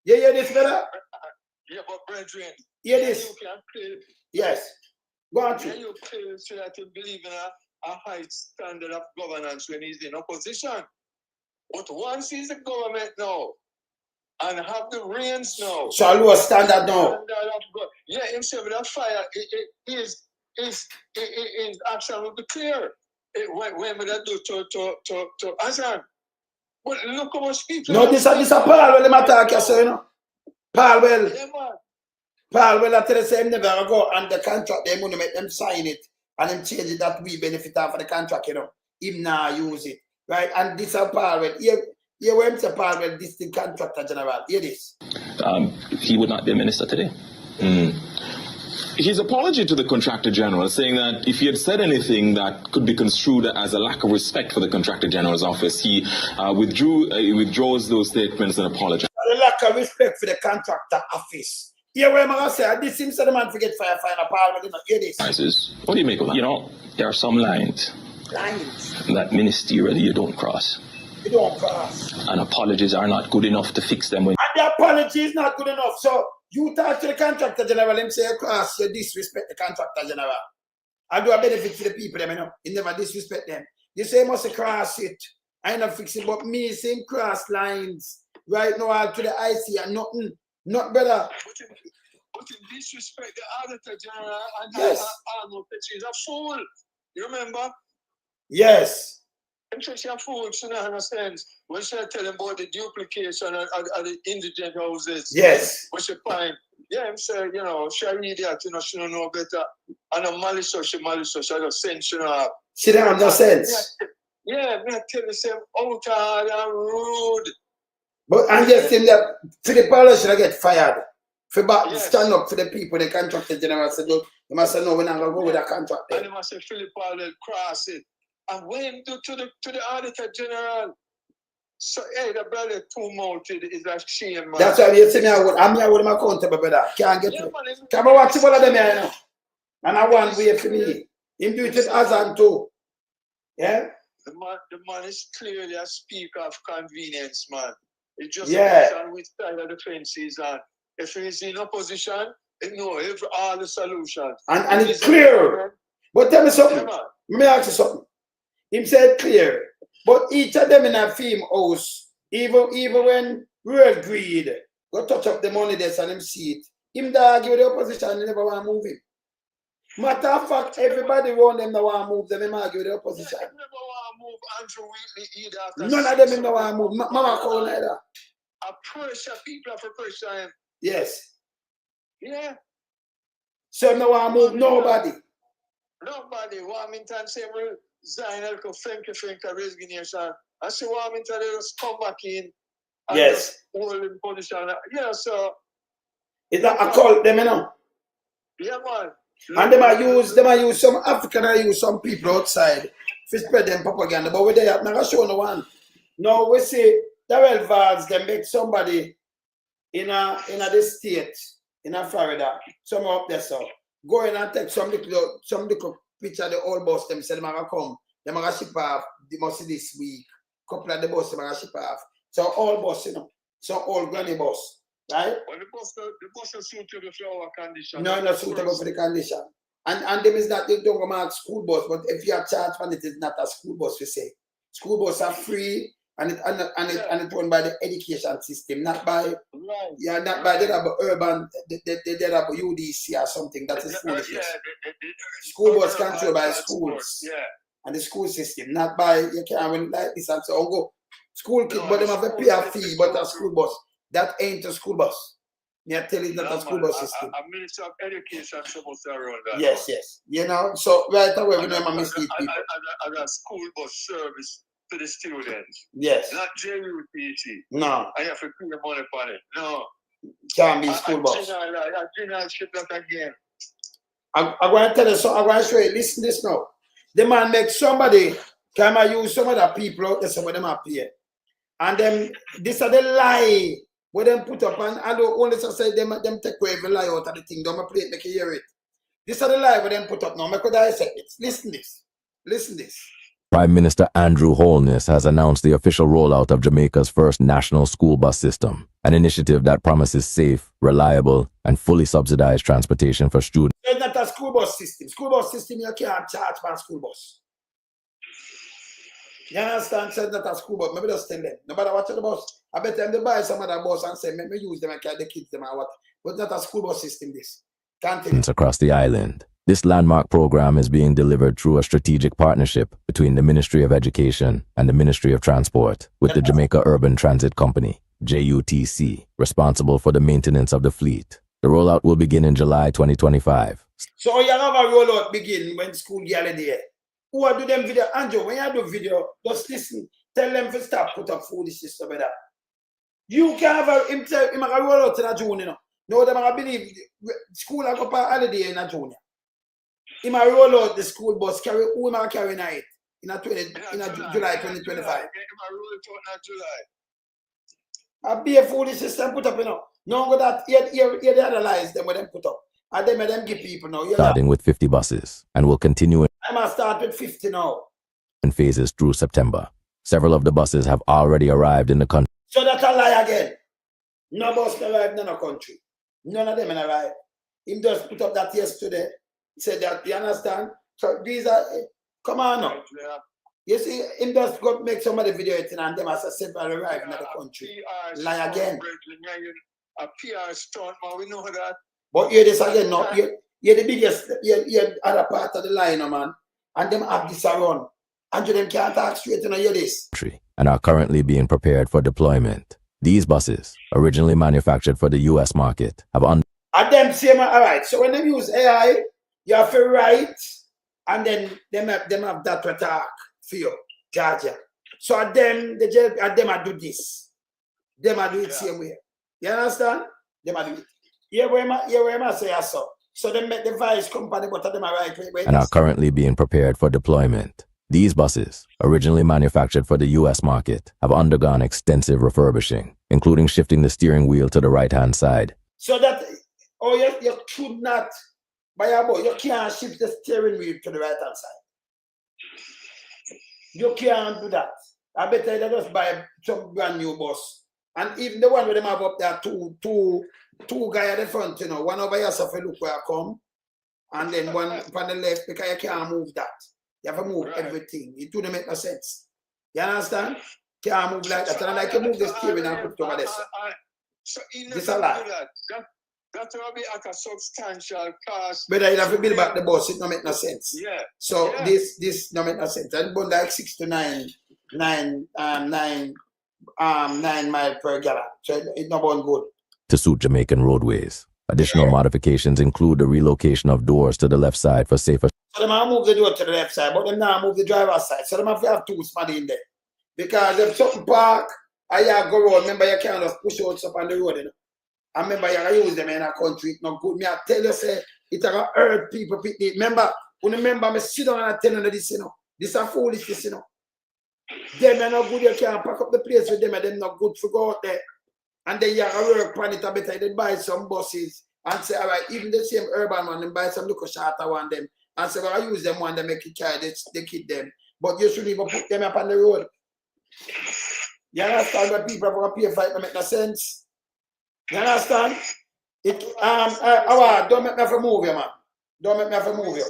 You hear this, brother? Yeah, but brethren, hear this? Yes. Go on. Can you clearly say that you believe in a high standard of governance when he's in opposition? But once he's the government now, and have the reins now. So low standard now. Yeah, himself with that fire, his action will be clear. When we do to Azan. But look how much people. No, this is Paulwell, let me talk you, so, you know. Paulwell. Yeah, man. Paulwell, I tell you, say, never go and the contract, they want to make them sign it and them change it that we benefit off of the contract, you know. Him now use it. Right? And this is Paulwell. You went to Paulwell, this the contractor general. Hear this. He would not be a minister today. His apology to the contractor general, saying that if he had said anything that could be construed as a lack of respect for the contractor general's office, he withdraws those statements and apologizes. A lack of respect for the contractor office. Here where I'm say this seems the man forget fire Paulwell, you know. Hear this. What do you make of that? You know, there are some lines that ministerially you don't cross. You don't cross. And apologies are not good enough to fix them. And the apology is not good enough. So you talk to the contractor general and say, cross, you disrespect the contractor general. I do a benefit to the people, you know. You never disrespect them. You say, you must cross it. I ain't not fix it, but me saying cross lines right now to the IC and nothing. Not better. But in disrespect, the Auditor General and Arnold Petrie is a fool. You remember? Yes. She's a fool, she don't understand. When she tell him about the duplication of the indigent houses. Yes. When she find, I'm saying, you know, she an idiot, you know, she don't know better. And a malicious, she don't sense, you know. She don't have no sense. Yeah, me tell you, say, out and rude. But and yes, in that Phillip Paulwell should get fired. For stand up for the people, the contractor general said, look, you must say no, we're not gonna go with that contract. And you must say Phillip Paulwell cross it. And when him do to the Auditor General, so hey, the brother too-mouthed is a shame, man. That's why you see me, I'm here with my accountable, brother. Can't get it. Come and watch all of them here, you know. And I want way for me. Him do it with Azan too. Yeah? The man is clearly a speaker of convenience, man. It's just Yeah. a question which side of the fence he's on. If he's in opposition, he knows all the solutions. And it's clear. But tell me something. Let me ask you something. Him said clear. But each of them in a film house, even when real greed, go touch up the money there and him see it. Him da argue with the opposition, he never want to move him. Matter of fact, everybody around them that want to move them, him argue with the opposition. Yeah, never want to move Andrew Wheatley either. None of them him want to move. Mama call like that. A pressure, people have to pressure him. Yes. Yeah. So him no want to move nobody. Nobody. Warmington say resign, Elko Fenke resignation. I say Warmington they just come back in and just hold in position. Yeah, so it's not a cult them, you know. Yeah, man. And they might use some African, I use some people outside to spread them propaganda. But we they have never shown no one. Now we see Darrell Vaz, they make somebody in the state, in Florida, somewhere up there, so go in and take some little picture of the old bus, them say they're gonna come, they're gonna ship off, they must see this week, couple of the bus, they're gonna ship off. So all bus, you know, so old granny bus, right? Well, the bus is suitable for our condition. No, not suitable for the condition. And them is that they don't go mark school bus, but if you are charged for it, it's not a school bus, we say. School bus are free and it run by the education system, not by not by the urban they have UDC or something. That is foolishness. School bus controlled by schools and the school system, not by you can't run like this and so on go. School kids, but they have to pay a fee, but a school bus. That ain't a school bus. Me tell you that a school bus system. A Minister of Education supposed to run that. Yes. You know, so right away we don't mislead people. As a school bus service to the students. Yes. Not JUTT. No. I have to pay the money for it. No. Can't be school bus. I ship that again. I'm going to tell you something. I'm going to show you. Listen to this now. The man makes somebody come use some other people out there, some of them up here. And them, this are the lie where them put up and I don't only say them take away every lie out of the thing. Don't play it, make you hear it. This are the lie where them put up now. Make what I say it. Listen this. Prime Minister Andrew Holness has announced the official rollout of Jamaica's first national school bus system, an initiative that promises safe, reliable, and fully subsidized transportation for students. It's not a school bus system. School bus system, you can't charge for a school bus. You understand? It's not a school bus. Maybe just tell them. No matter what the bus, I bet them to buy some other bus and say, maybe use them and carry the kids them or what. But not a school bus system, this. Across the island. This landmark program is being delivered through a strategic partnership between the Ministry of Education and the Ministry of Transport with the Jamaica Urban Transit Company, JUTC, responsible for the maintenance of the fleet. The rollout will begin in July 2025. So you have a rollout begin when school girl there. Who are do them video? Andrew, when you do video, just listen. Tell them to stop put up foolishness stuff like that. You can have a rollout in a June, you know. No, them I believe school I go for holiday in a June. He might roll out the school bus, who am I carrying it? In July 2025. A be a foolish system put up, you know. No go that here they analyze them when them put up. And then them give people now. Starting with 50 buses and will continue I must start with 50 now. In phases through September. Several of the buses have already arrived in the country. So that's a lie again. No bus arrived in the country. None of them arrived. He just put up that yesterday. He said that, you understand? So these are, come on now. You see, him just got make somebody video it and them as a several arrive in the country. Lie again. A PR stunt, man, we know that. But hear this again now. You're the biggest, you're other part of the line, man. And them have this around. And them can't talk straight and hear this. And are currently being prepared for deployment. These buses, originally manufactured for the US market, have and them same, all right. So when they use AI, you have to write, and then them have that to talk for you, Georgia. So at them, I do this. Them I do it same way. You understand? Them I do it. Yeah, where I say so. So they make the vice company, but them are right. And are currently being prepared for deployment. These buses, originally manufactured for the US market, have undergone extensive refurbishing, including shifting the steering wheel to the right-hand side. So that, oh, you should not, by about, you can't shift the steering wheel to the right-hand side. You can't do that. I better they just buy some brand new bus. And even the one where them have up there, two guys at the front, you know, one over here, so if you look where I come, and then one on the left, because you can't move that. You have to move everything. It wouldn't make no sense. You understand? Can't move like that. And like you move the steering and put it over there. So This a lot. That will be at a substantial cost. But you have to build back the bus, it don't make no sense. Yeah. So this don't make no sense. And burn like 6 to 9 miles per gallon. So it's not burn good. To suit Jamaican roadways, additional modifications include the relocation of doors to the left side for safer. So they might move the door to the left side, but them now move the driver's side. So they might have two somebody in there. Because if something park, I go road, remember you can't just push out stuff on the road, you know. I remember you can use them in a country, it's not good. Me I tell you, say, it's gonna hurt people. Remember, me sit down and I tell you this, you know. This is foolishness, you know. Them are not good, you can't pack up the place with them, and them not good to go out there. And then you have to work on it a better. They buy some buses and say, all right, even the same urban one, then buy some little shorter one them. And say, well, I use them one, they make it carry the kid them. But you shouldn't even put them up on the road. You understand what people are going to pay for it to make no sense? You understand? Don't make me have to move you, man. Don't make me have to move you.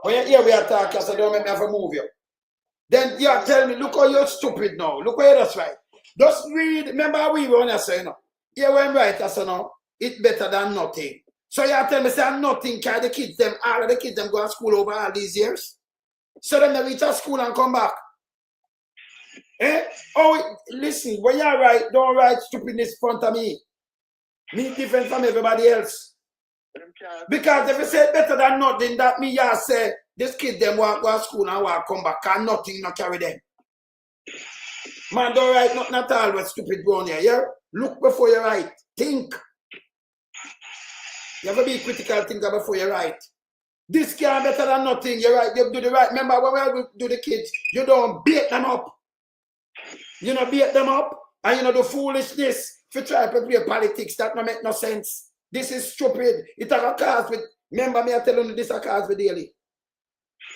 When you're here, we are talking, so don't make me have to move you. Then you tell me, look how you're stupid now. Look how you're just right. Just read. Remember we want to say, you know. Here when right, I say, no, it's better than nothing. So you tell me, say, nothing carry the kids, them, all of the kids, them go to school over all these years. So then they reach a school and come back. Eh? Oh, listen, when you're right, don't write stupidness in front of me. Me different from everybody else. Because if you say better than nothing, that means you say, this kid, them walk to school and walk come back, and nothing not carry them. Man, don't write nothing at all with stupid brown here, yeah? Look before you write. Think. You have to be critical thinker before you write. This can't better than nothing. You're right. You do the right. Remember, when we do the kids, you don't beat them up. You know, beat them up. And you know, the foolishness. If you try to play politics, that don't make no sense. This is stupid. It has a cause with, remember me, I tell you this a cause with daily.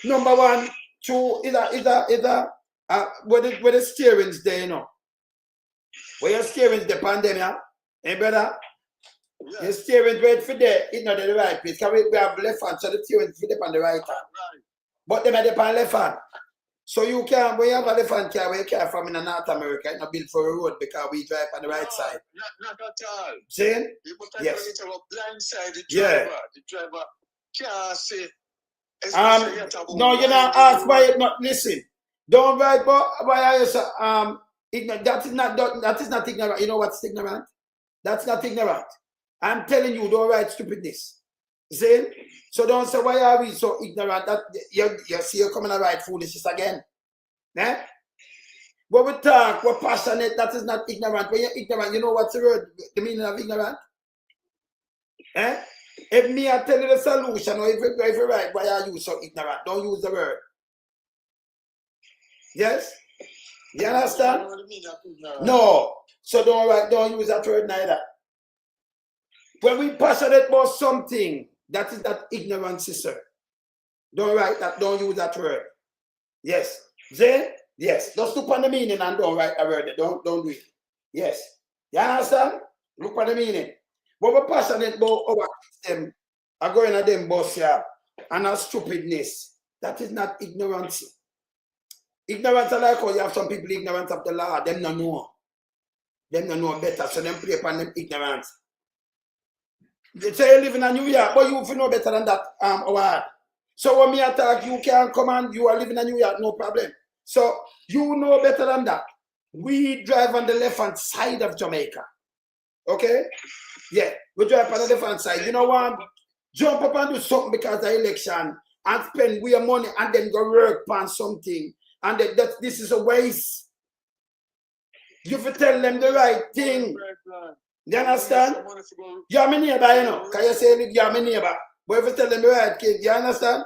Number 1, 2, where the steering's there, you know. Where your steering's the pandemic, eh, brother? Yeah. Your steering's right for there, it's not the right place. Because we have left hand, so the steering's for on the right hand. Right. But them are the left hand. So you can't, when you have a left hand car, where you can't from in North America, it's not built for a road because we drive on the right side. Not at all. See? Yes. It have a blind side, the driver can't see. No, you're not asked by it, not listen. Don't write by that is not ignorant. You know what's ignorant? That's not ignorant. I'm telling you, don't write stupidness. See? So don't say, why are we so ignorant that you see you're coming to write foolishness again. Eh? When we talk, we're passionate, that is not ignorant. When you're ignorant, you know what's the word, the meaning of ignorant? Eh? If me I tell you the solution, or if you write, why are you so ignorant? Don't use the word. Yes? You understand? No. So don't use that word neither. When we passionate about something, that is not ignorance, sir. Don't write that, don't use that word. Yes. See? Yes. Just look on the meaning and don't write a word. Don't do it. Yes. You understand? Look on the meaning. But we're passionate about our system, are going at them bus here, and our stupidness. That is not ignorance. Ignorance are like how you have some people ignorant of the law. Them don't know. Them don't know better, so them play upon them ignorance. They say you live in New York, but you know better than that, award. So when me attack, you can come and you are living in New York, no problem. So you know better than that. We drive on the left-hand side of Jamaica. Okay? Yeah, we drive on the left-hand side. You know what? Jump up and do something because of the election and spend your money and then go work on something. And this is a waste. You have to tell them the right thing. You understand? You're my neighbor, you know. Can you say you're my neighbor? But if you tell them the right thing, you understand?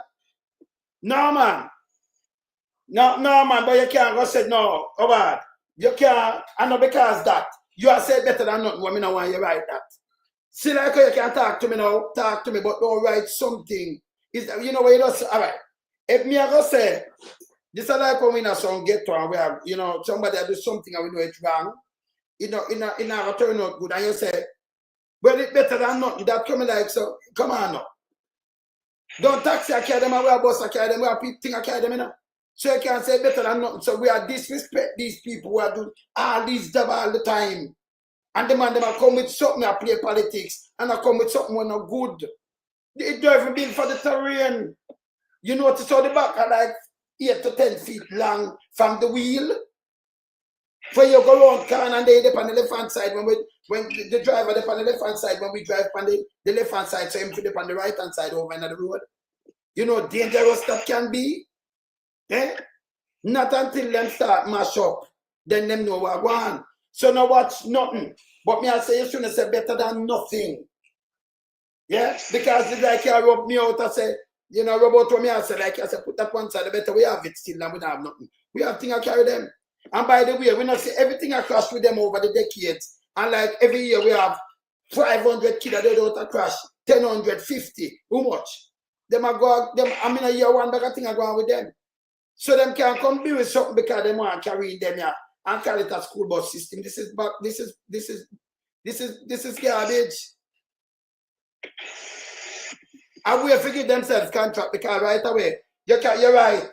No, man. No, man, but you can't go say no, Howard. You can't, I know because that. You are said better than nothing, I don't want you write that. See, like you can talk to me now, talk to me, but don't write something. Is you know what you just, all right. If me I go say, this is like when we not some get to and we have, you know, somebody do something and we know it's wrong, you know, in a turn out good, and you say, well, it's better than nothing. That coming like, so, come on now. Don't taxi I carry them, and we are bus I carry them, we are people I carry them, you know. So you can't say better than nothing. So we are disrespect these people who are doing all these jobs all the time. And the man, them come with something I play politics, and I come with something when not good. It don't even been for the terrain. You notice how the back are like 8 to 10 feet long from the wheel. For you go around car and they on the left hand side when the driver on the left hand side when we drive on the left hand side, so him to on the right hand side over in the road. You know dangerous that can be. Eh? Not until them start mash up, then them know what I want. So now watch nothing. But me I say you shouldn't say better than nothing. Yeah? Because it's like you rub me out and say, you know, rub out me I say, like I say, put that one side, the better we have it still and we don't have nothing. We have things I carry them. And by the way, we not see everything I crash with them over the decades. And like every year we have 500 kids that they don't crash, 1,050. How much? Them I go them I mean a year one bag of thing I go on with them. So them can come be with something because they want to carry them here and carry it a school bus system. This is garbage. And we forget themselves contract because right away, you're right.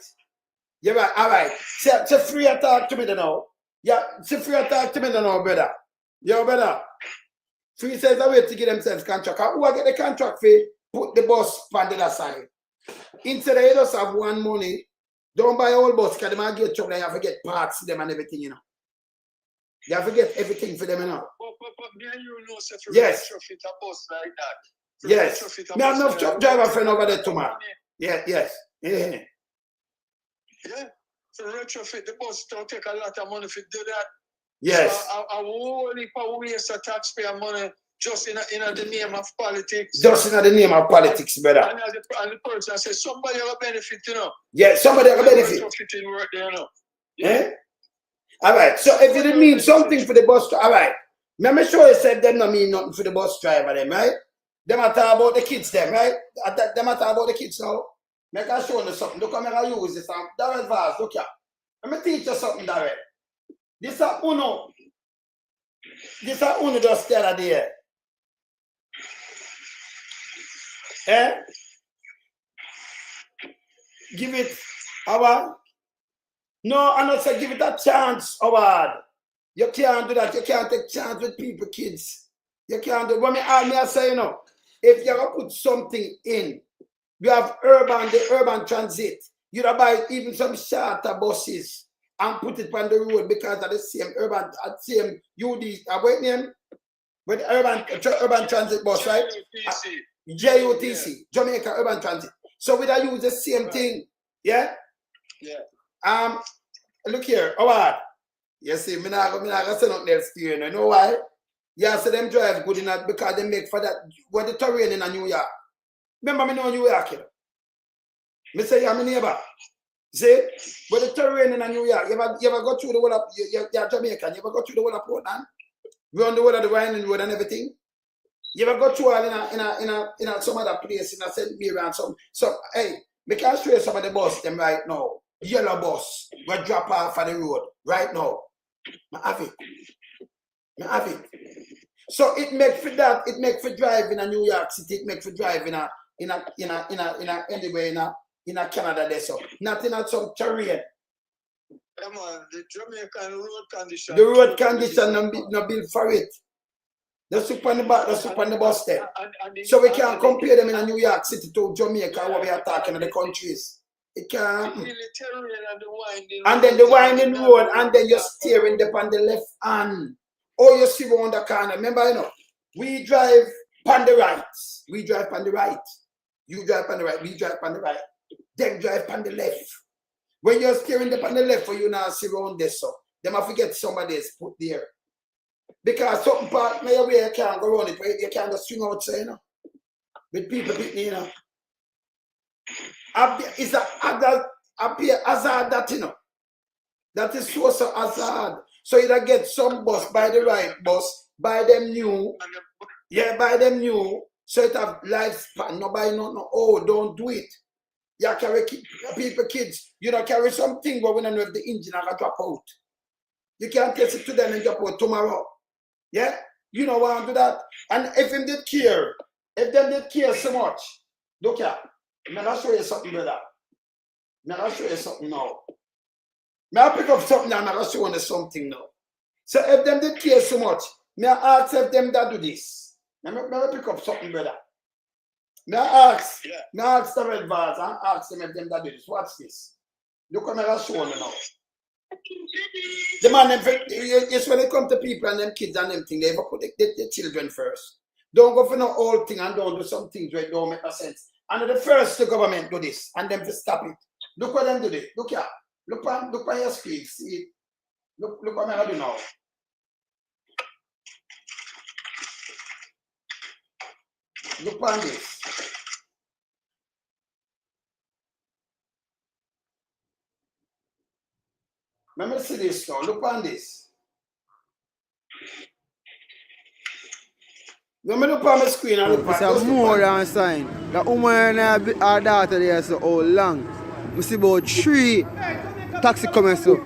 You're right, all right. So free to talk to me now. Yeah, so free to talk to me now, brother. Yo, brother. Free says a way to get themselves contract. Who I get the contract fee? Put the bus on the other side. Instead of you just have one money, don't buy all bus because they might get trouble and you have to get parts for them and everything, you know. You have to get everything for them, you know. But me and you know, so yes. Retrofit a bus like that. Yes. Me have enough truck driver friend over there too, man. Yeah, yes. Yeah. Yeah. To retrofit the bus, don't take a lot of money to do that. Yes. So a whole heap of waste of taxpayer money just in the name of politics. Just in the name of politics, brother. And the person says somebody have a benefit, you know. Yeah, somebody have a benefit. Retrofitting work there, you know. Yeah. All right. So if it mean something for the bus driver, all right. Let me show you said them not mean nothing for the bus driver, them, right? Them are talk about the kids, them, right? Them are talk about the kids now. Make I show you something. Look how I use this. Darren Vaz, look here. Let me teach you something, Darren. This is Uno. This is Uno just the other day. Eh? Give it, Howard. No, I'm not saying give it a chance, Howard. You can't do that. You can't take chance with people, kids. You can't do it. What I say, you know, if you're going to put something in, you have the urban transit. You buy even some charter buses and put it on the road because of the same same UD, what name? With urban transit bus, right? JUTC, Jamaica Urban Transit. So we use the same thing, yeah? Yeah. Look here, Howard. You see, me not gonna say nothing else to you, you know why? Yeah, so them drive good enough because they make for that what the terrain in New York. Remember me know New York, you know? Me say I'm a neighbor. See? But the terrain in New York, you ever go through the whole of you're Jamaican, you ever go through the whole of Portland? We on the whole of the Winding Road and everything? You ever go through all in some other place in a St. Mary and some hey, we can show you some of the bus them right now. Yellow bus we drop off on the road right now. I have it. So it makes for that, it makes for drive in a New York City, it makes for drive in a anywhere in a Canada there, so not in a some terrain. Come on, the Jamaican road condition. The road condition no built for it. That's up on the back, that's up on the bus there. So we can't compare them in a New York City to Jamaica where we are talking in the countries. It can't. And then the winding road, and then you're steering up on the left hand. Or you see around the corner. Remember, you know, we drive on the right. We drive on the right. You drive on the right. We drive on the right. Them drive on the left. When you're steering up on the left, for you now see around this, so they might forget somebody is put there. Because something part where you can't go around it, where you can't just swing outside, you know. With people, you know. It's a other appear hazard that, you know. That is so hazard. So either get some bus, buy the right bus, buy them new. Yeah, buy them new. So it have lifespan. No buy no. Oh, don't do it. You carry people, kids. You know, carry something, but we don't know if the engine are drop out. You can't test it to them and drop out tomorrow. Yeah? You know want to do that. And if them did care, if them did care so much, look at, I'm gonna show you something, brother. I'm gonna show you something now. May I pick up something and I'm gonna show you something now. So if them did care so much, may I ask if them that do this? May I pick up something, brother? May I ask them advance and ask them if them that do this. Watch this. Look what I'm showing you now. The man, it's when it comes to people and them kids and them things, they ever put the children first. Don't go for no old thing and don't do some things where it don't make no sense. And the first the government do this and them to stop it. Look what them do this. Look here. Look on your screen. See it. Look what I'm do now. Look on this. Let me see this now. Look on this. Let me look on my screen and look it's a more than sign. The woman and our daughter there so old long. We see about 3 taxi coming so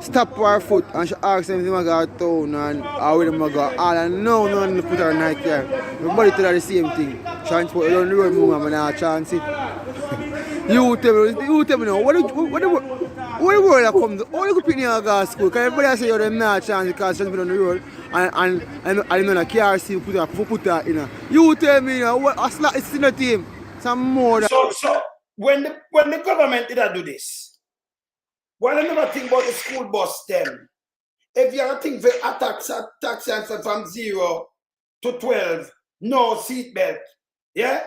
stop her foot and she asks them if they go to town and how we go. All and no one put her in night care. Everybody tell her the same thing. Transport around the road, move and not chance it. You tell me now, what the world that comes, all the people in your girls' school, because everybody say you're not chance because she's been on the road and know the car see put her in. You tell me now, it's in the team. Some more than so when the government did do this, well, I never think about the school bus them. If you ever think for a taxi from 0 to 12, no seatbelt. Yeah?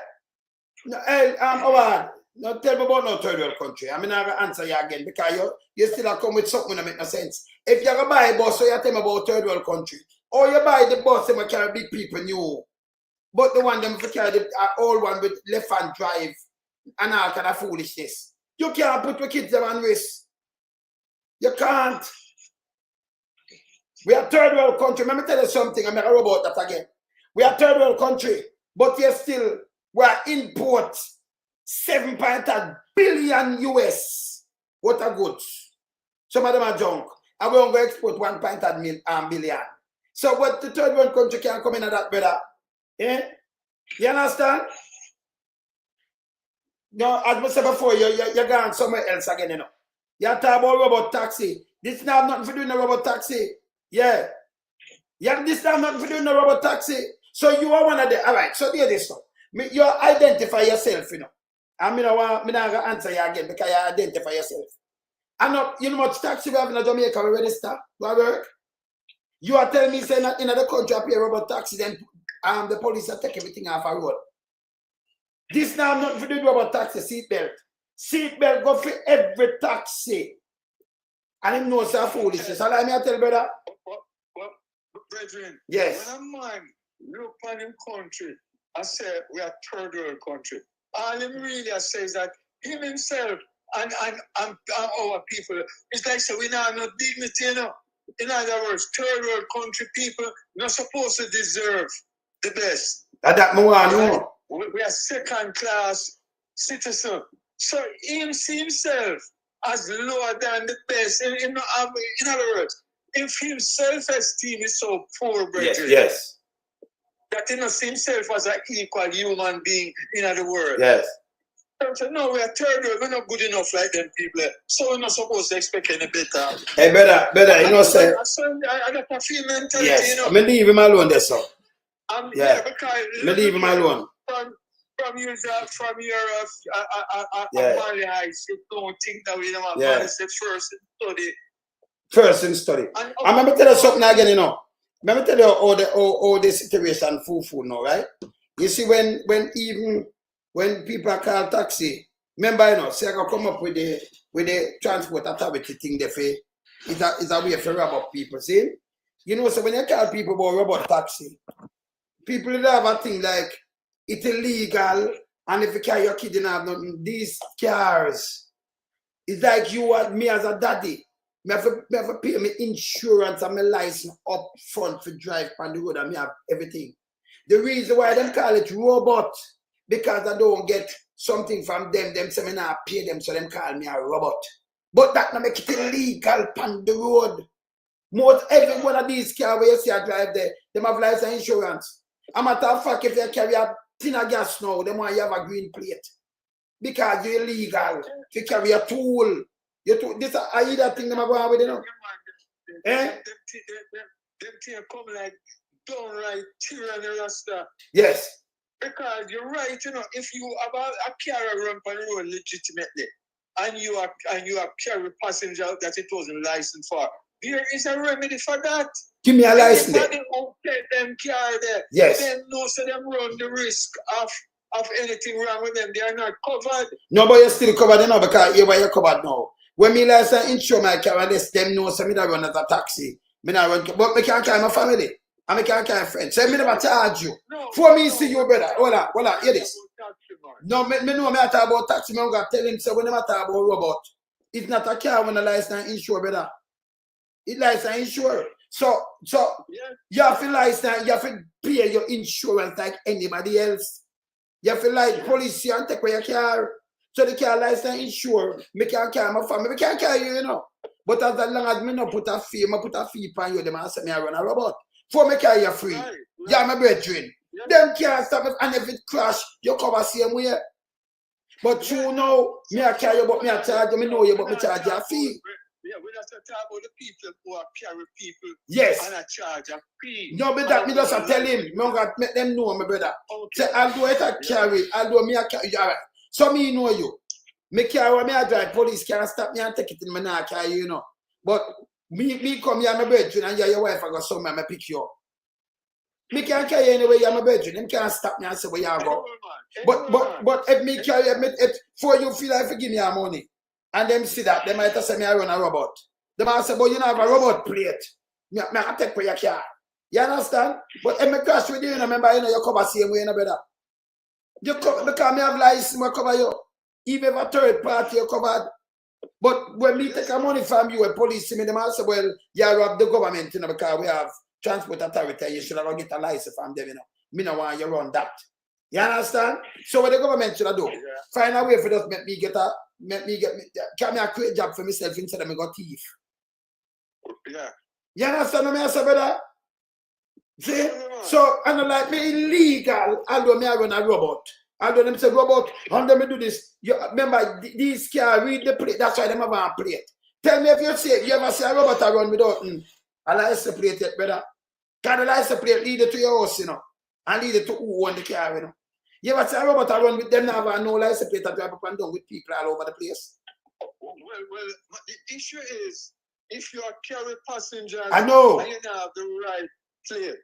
No, Howard, no tell me about no third world country. I mean, I'm going to answer you again because you still come with something that make no sense. If you're going to buy a bus, so you tell me about third world country. Or you buy the bus, they carry big people new. But the one them carry the old one with left-hand drive and all kind of foolishness. You can't put your kids on risk. You can't. We are third world country. Let me tell you something. I'm going to about that again. We are third world country, but yet still we are import 7.8 billion US worth of goods. Some of them are junk. And we are going to export 1.8 billion. So what the third world country can come in at that, brother? Eh? You understand? No, as I said before, you're going somewhere else again, you know. You talk about robot taxi. This now nothing for doing a robot taxi. Yeah. Yeah, this now nothing for doing a robot taxi. So you are one of the, all right, so hear this now. You identify yourself, you know. I'm not going to answer you again because you identify yourself. I know, you know much taxi we have in Jamaica we register? Do I work? You are telling me saying that in other country I pay robot taxi, then the police are take everything off a road. This now not for doing robot taxi, seatbelt. Seatbelt go for every taxi. And him knows how foolishness. Allow me to tell brother. Well, brethren, yes. when a man look upon him country, I say we are third world country. All him really says that him himself and our people, it's like so we now have no dignity, you know. In other words, third world country people not supposed to deserve the best. That more. We are second class citizens. So he see himself as lower than the best. In other words, if his self-esteem is so poor, brethren, yes. that he not see himself as an equal human being in other words. Yes. So no, we are third world, we're not good enough like them people. So we're not supposed to expect any better. Hey, brother, you know, say. I got a few mentality, yes. you know. I'm going to leave him alone there, so. Yeah, because I'm going to leave him alone. From your yeah. Mali Heights, you don't think that we don't have Mali said first in study. First in study. I'm going to tell you something again, you know. Let me tell you all the situation full now, right? You see, when people are called taxi, remember, you know, say I can come up with the transport authority thing they say, it's a way for rob up people, see? You know, so when you call people about robot taxi, people have a thing like it's illegal, and if you carry your kid in have nothing, these cars, It's like you and me as a daddy. Me have to pay me insurance and my license up front for drive on the road and me have everything. The reason why them call it robot, because I don't get something from them say me not pay them, so them call me a robot. But that not make it illegal on the road. Most every one of these cars where you see I drive there, them have license insurance. A matter of fact, if you carry a tin of gas now, them want you have a green plate. Because you're illegal to carry a tool. This is either thing them are going with, you know. Them things come like downright tyranny, Rasta. Yes. Because you're right, you know, if you have a car run on the road legitimately, and you are carry passenger that it wasn't licensed for, there is a remedy for that. Give me a license. Anybody who take them car there, yes. Them know so them run the risk of anything wrong with them. They are not covered. No, but you're still covered, you know, because you're covered now. When me license insure my car, and them know so me not run as a taxi. Me not run, but me can't carry my family. And me can't carry friends. So me never charge you. No, for me see you, brother. Hold on, hear this. No, me know me I talk about taxi, me gonna tell him, so when I talk about robot, it's not a car when a license insure, brother. It's license insure. So yeah. You have to license, you have to pay your insurance like anybody else. You have to like police and take away your car. So the car license insure. Me can't carry my family. Me can't carry you, you know. But as long as me not put a fee on you, them say me I run a robot. For me carry you free. Right. Yeah, my brethren. Yeah. Them can't stop it, and if it crash, you cover same way. But you know, me I carry you, but me I charge you, me know you, but me charge you a fee. Yeah, we have to talk about the people who are carry people. Yes. And I charge a fee. No, but that me just tell him. Me gonna make them know, my brother. Okay. Say, although it a carry, although me a carry, all right. So me know you. Me carry, me a drive, police can't stop me and take it in me not carry, you know. But me come here, my brethren, and your wife I got somewhere, me pick you up. Me can't carry anyway, you're my brethren. Them can't stop me and say where you go. But if me carry, if for you feel like forgive me your money. And them see that, they might say me I run a robot. They might say, but you don't have a robot plate. Me I take for your car. You understand? But if me crash with you, remember, you know, you cover same way, you know, brother. You cover, because me have license, I cover you. Even if a third party, you covered. But when me take a money from you, a police see me, they might say, well, you rob the government, you know, because we have transport authority, you should have get a license from them, you know. Me no want you run that. You understand? So what the government should do? Yeah. Find a way for us, make me get can me a create job for myself instead of me go thief. Yeah. You understand what I say, brother? See? So, I don't like me illegal, although me I run a robot. Although them say robot, and them do this. You remember, these cars read the plate, that's why them have a plate. Tell me if you ever see a robot I run without a license plate, brother. Can the license plate lead it to your house, you know? And lead it to who own the car, you know? You ever see a robot I run with them now have no license plate that drive up and down with people all over the place? Well, the issue is, if you are carrying passengers I know. and you don't have the right plate.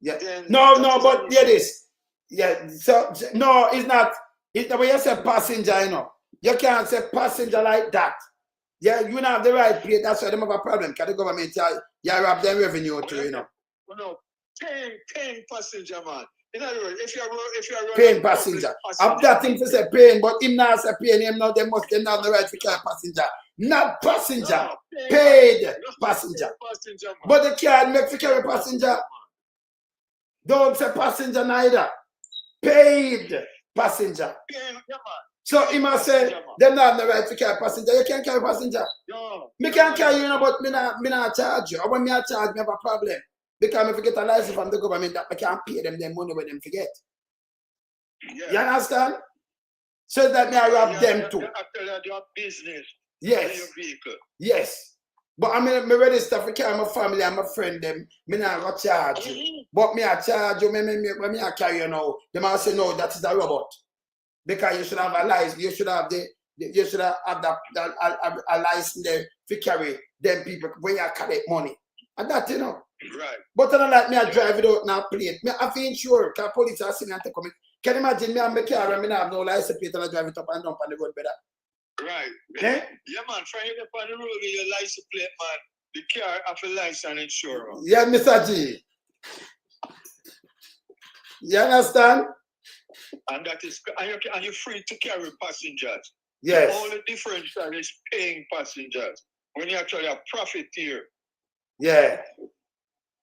Yeah. No, but hear this. Yeah, so no, it's not. It's the way you say passenger, you know. You can't say passenger like that. Yeah, you don't have the right plate, that's why they have a problem. Because the government you have their revenue too, you know. No, paying passenger, man. In other words, if you're paying passenger. I've that thing to say paying, but him not say paying him now, they not have the right to carry passenger. Not passenger. No, paid passenger. But they can't make to carry passenger. Don't say passenger neither. Paid passenger. So he must say they not have the right to carry passenger. You can't carry passenger. No. Me can't carry you, but me not charge you. Or when me I charge, me have a problem. Because if you get a license from the government, that I can't pay them their money when them forget. Yeah. You understand? So that me I rob them too. After that, your business. Yes. Your vehicle. Yes. But I mean, me register for carry my family and my friend them. Me not gonna charge you. But me I charge you. When me I carry you now, they might say no, that is a robot. Because you should have a license. You should have a license there to carry them people when you collect money. And that, you know. Right. But I don't like me I drive without no plate. Me I feel insured because police are seeing me and take me. Can you imagine me and my car and me have no license plate and I drive it up and down on the road, brother? Right. Eh? Yeah, man. Trying to get on the road with your license plate, man. The car have a license and insurance. Yeah, Mr. G. You understand? And that is, and you're free to carry passengers. Yes. The only difference is paying passengers when you actually a profiteer. Yeah.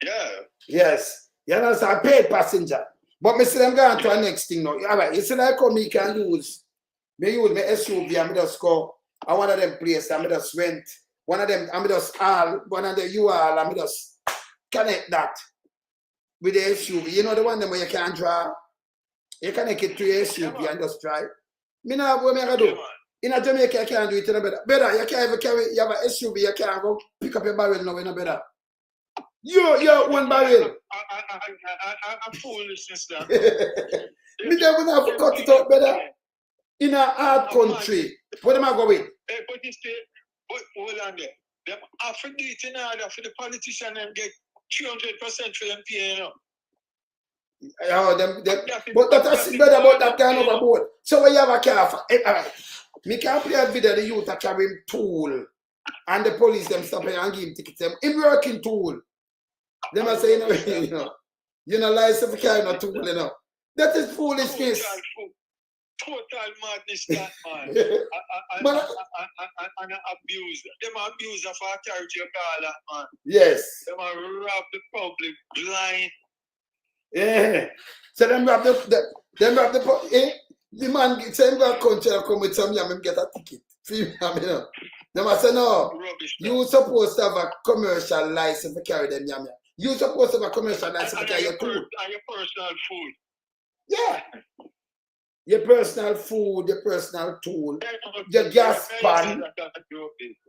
Yeah. Yes. You understand? Paid passenger. But me see them going to the next thing now. All right. You see like how me can use my SUV and me just go. I one of them places and me just rent. One of them, and me just one of the UL and me just connect that with the SUV. You know the one them where you can drive. You connect it to your SUV and just drive. Me know what me gonna do. In a Jamaica, you can't do it in a better. Better, you can't even carry, you have an SUV, you can't go pick up your barrel now in a better. You're one barrel. I'm foolishness that. Me don't have to cut it out better. In a hard country. What am I going? Hey, but you see, hold on there. Them have to do it in order for the politician and get 300% for them pay, you know. Oh, but that's better about that kind of a boat. So when you have a car, me can play a video the youth are carrying tool and the police them stop and give him tickets. Him working tool. Them are saying, you know, license for carrying a tool, you know. That is foolishness. Total madness, that man. And abuse. Them abuse of our character, that man. Yes. Them are rob the public blind. Yeah. So them rob the man say him go country and come with some yam and get a ticket. You know. Them I say no. Rubbish, you supposed to have a commercial license to carry them yam. You supposed to have a commercial license to carry your food. And your personal food. Yeah. Your personal food, your personal tool, your gas pan.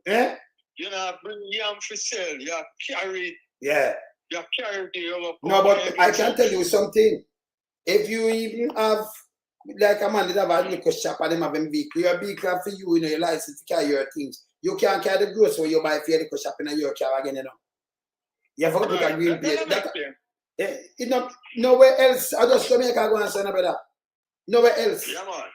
Eh? You know, bring yam for sale. You carry. Yeah. You carry the no, but I can tell you something. If you even have, like a man that have a liquor shop and them have a vehicle, your vehicle for you, you know, your license to carry your things. You can't carry the grocery you buy for your liquor shop in your car again, you know. You have to put a green plate. That, nowhere else. I just Jamaica go and say no better. Nowhere else. Yeah, man.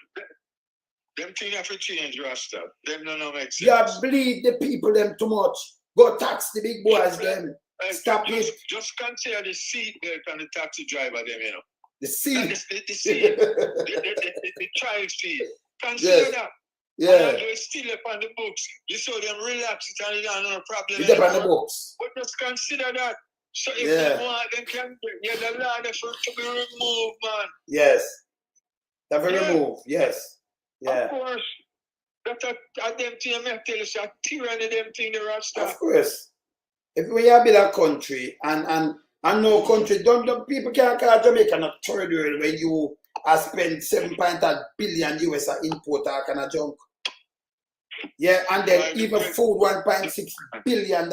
Them things have to change, Rasta. Them no make sense. You bleed the people them too much. Go tax the big boys them. Stop it. Just consider the seat belt and the taxi driver them, you know. The seat. The seat. the child seat. Consider that. Yeah. And it's still up on the books. You saw them relax it and you don't have no problem. It's up on the books. But just consider that. So if they want, they can get the law to be removed, man. Yes. That be removed. Yes. Yeah. Of course. That's a them thing I tell you, a tyranny them thing the Rasta. Of course. If we have built a country and no country, don't people can't call Jamaica not third world when you have spent $7.8 billion US import that kind of junk. Yeah, and then even food $1.6 billion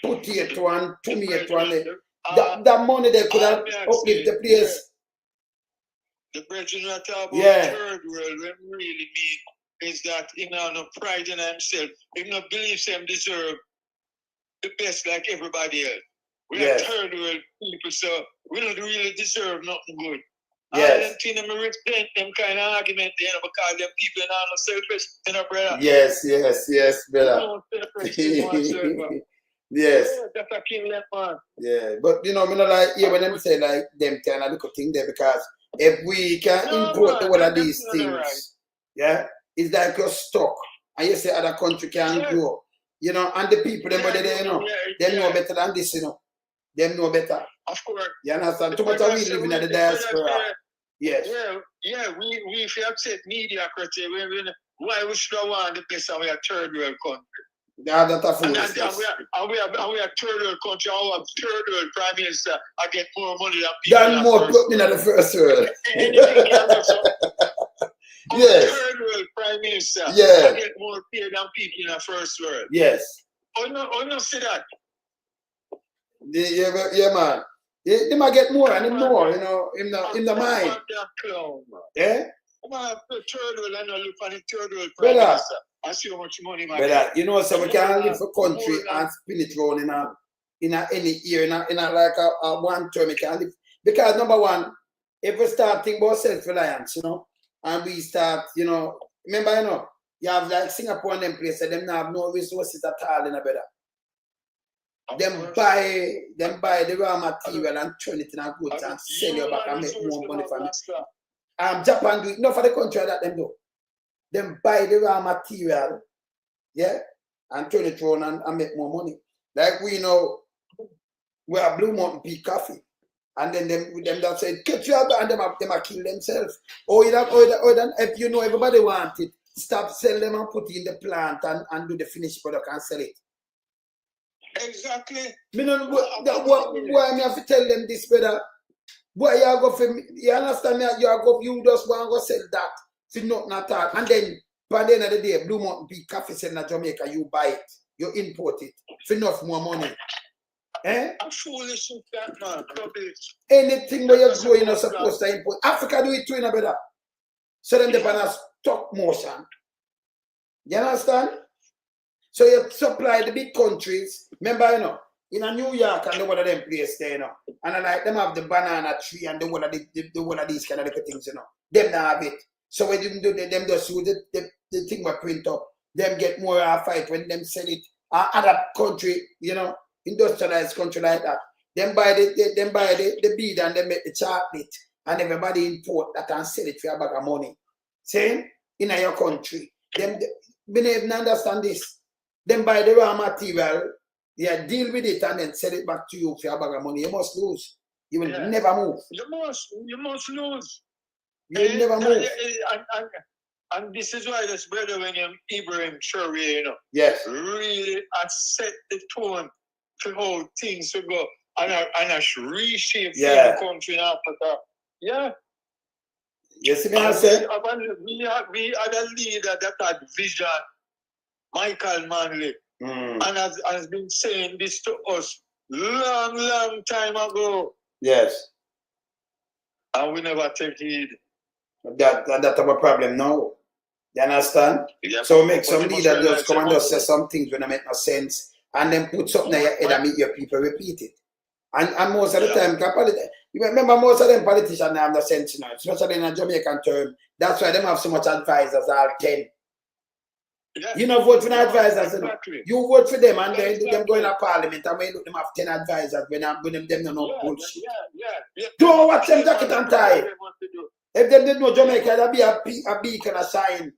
potato and tomato and that money they could have uplift the place. The brethren that talk about third world, what really mean is that he have no pride in himself. He no believes him deserve the best like everybody else. We are third world people, so we don't really deserve nothing good. All them things them respect them kind of argument, you know, because them people are not selfish, you know, brother. Yes, brother. Yes. Yeah, that's a king left man. Yeah, but you know, me not like when them say like them kind of little thing there because if we can import one of these things, it's like you're stuck. And you say other country can grow. You know, and the people them over there, you know, they know better than this, you know. Them know better. Of course. You understand? Too much of we living in the diaspora. Yes. Yeah, we if you accept mediocrity, why we should want the best of our third world country? Yeah, that's a fool. And we are third world country, our third world prime minister, I get more money than people. Than more put in the first world. Yes. Third world prime minister, I get more pay than people in the first world. Yes. Oh no, see that. Yeah, man. They might get more and more, you know, in the mind. Yeah? Come on, third world, I know look on the third world prime minister. I see how much money man. Brother, you know, so we can't live for country and spin it round in any year, in a like a one term, we can't live. Because number one, if we start thinking about self-reliance, you know, and we start, you know, remember, you know, you have like Singapore and them places, them now have no resources at all in a better. Them buy the raw material and turn it in a goods and sell you back and make more money from it. Japan do it, not for the country that them do. them buy the raw material, yeah, and turn it around and make more money. Like we know, we have Blue Mountain Peak Coffee. And then them that say, catch you out, and them have kill themselves. Or if you know everybody want it, stop sell them and put it in the plant and do the finished product and sell it. Exactly. Me no, why me have to tell them this, brother? Boy, you go for me, you understand me? You just want to go sell that for nothing at all. And then by the end of the day, Blue Mountain Peak Coffee sell in Jamaica, you buy it, you import it for enough more money. Eh? I'm foolish with that, man. Anything where you grow, you're not supposed to import. Africa do it too, brother. So then they ban stock motion. You understand? So you supply the big countries. Remember, you know, in a New York and the one of them place there, you know. And I like them have the banana tree and the one of these kind of little things, you know. Them not have it. So when you do them just use the thing we print up. Them get more fight when them sell it. Other country, you know, industrialized country like that. Them buy the bead and they make the chocolate and everybody import that and sell it for a bag of money. See? In your country. Them we don't even understand this. Them buy the raw material, yeah, deal with it and then sell it back to you for a bag of money. You must lose. You will never move. You must lose. You will never move. And this is why this brother when Ibrahim Traoré, you know, yes, really has set the tone for how things will go and reshape the country in Africa. Yeah. You see me I say? We had a leader that had vision, Michael Manley, and has been saying this to us long time ago. Yes. And we never take heed. That's our problem now. You understand? Yeah, so make some leader just come and just say some things when they make no sense and then put something in your head and make your people repeat it. And most of the time, you remember most of them politicians have no sense, you know, especially in a Jamaican term. That's why they have so much advisors, all 10. Yeah. You know, vote for the advisors. Exactly. You vote for them and then them go in a parliament and when you look them have 10 advisors when them no bullshit. Don't watch them jacket and tie. If them didn't know Jamaica, there'd be a beacon, a sign.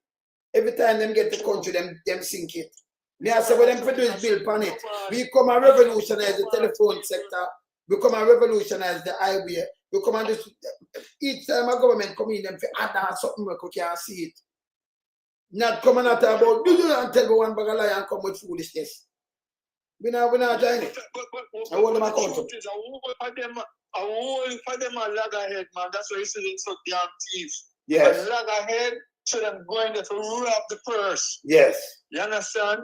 Every time them get the country, them sink it. Me I say what them do is build on it. We come and revolutionize the telephone sector. We come and revolutionize the highway. We come and just each time a government come in them for add on something we can't see it. Not coming out about do and tell me one bag of lie and come with foolishness. We not join it. I hold them accountable. A whole for them a lag ahead, man. That's why you see them so damn thieves. Yes. A lag ahead, so them going there to rob the purse. Yes. You understand?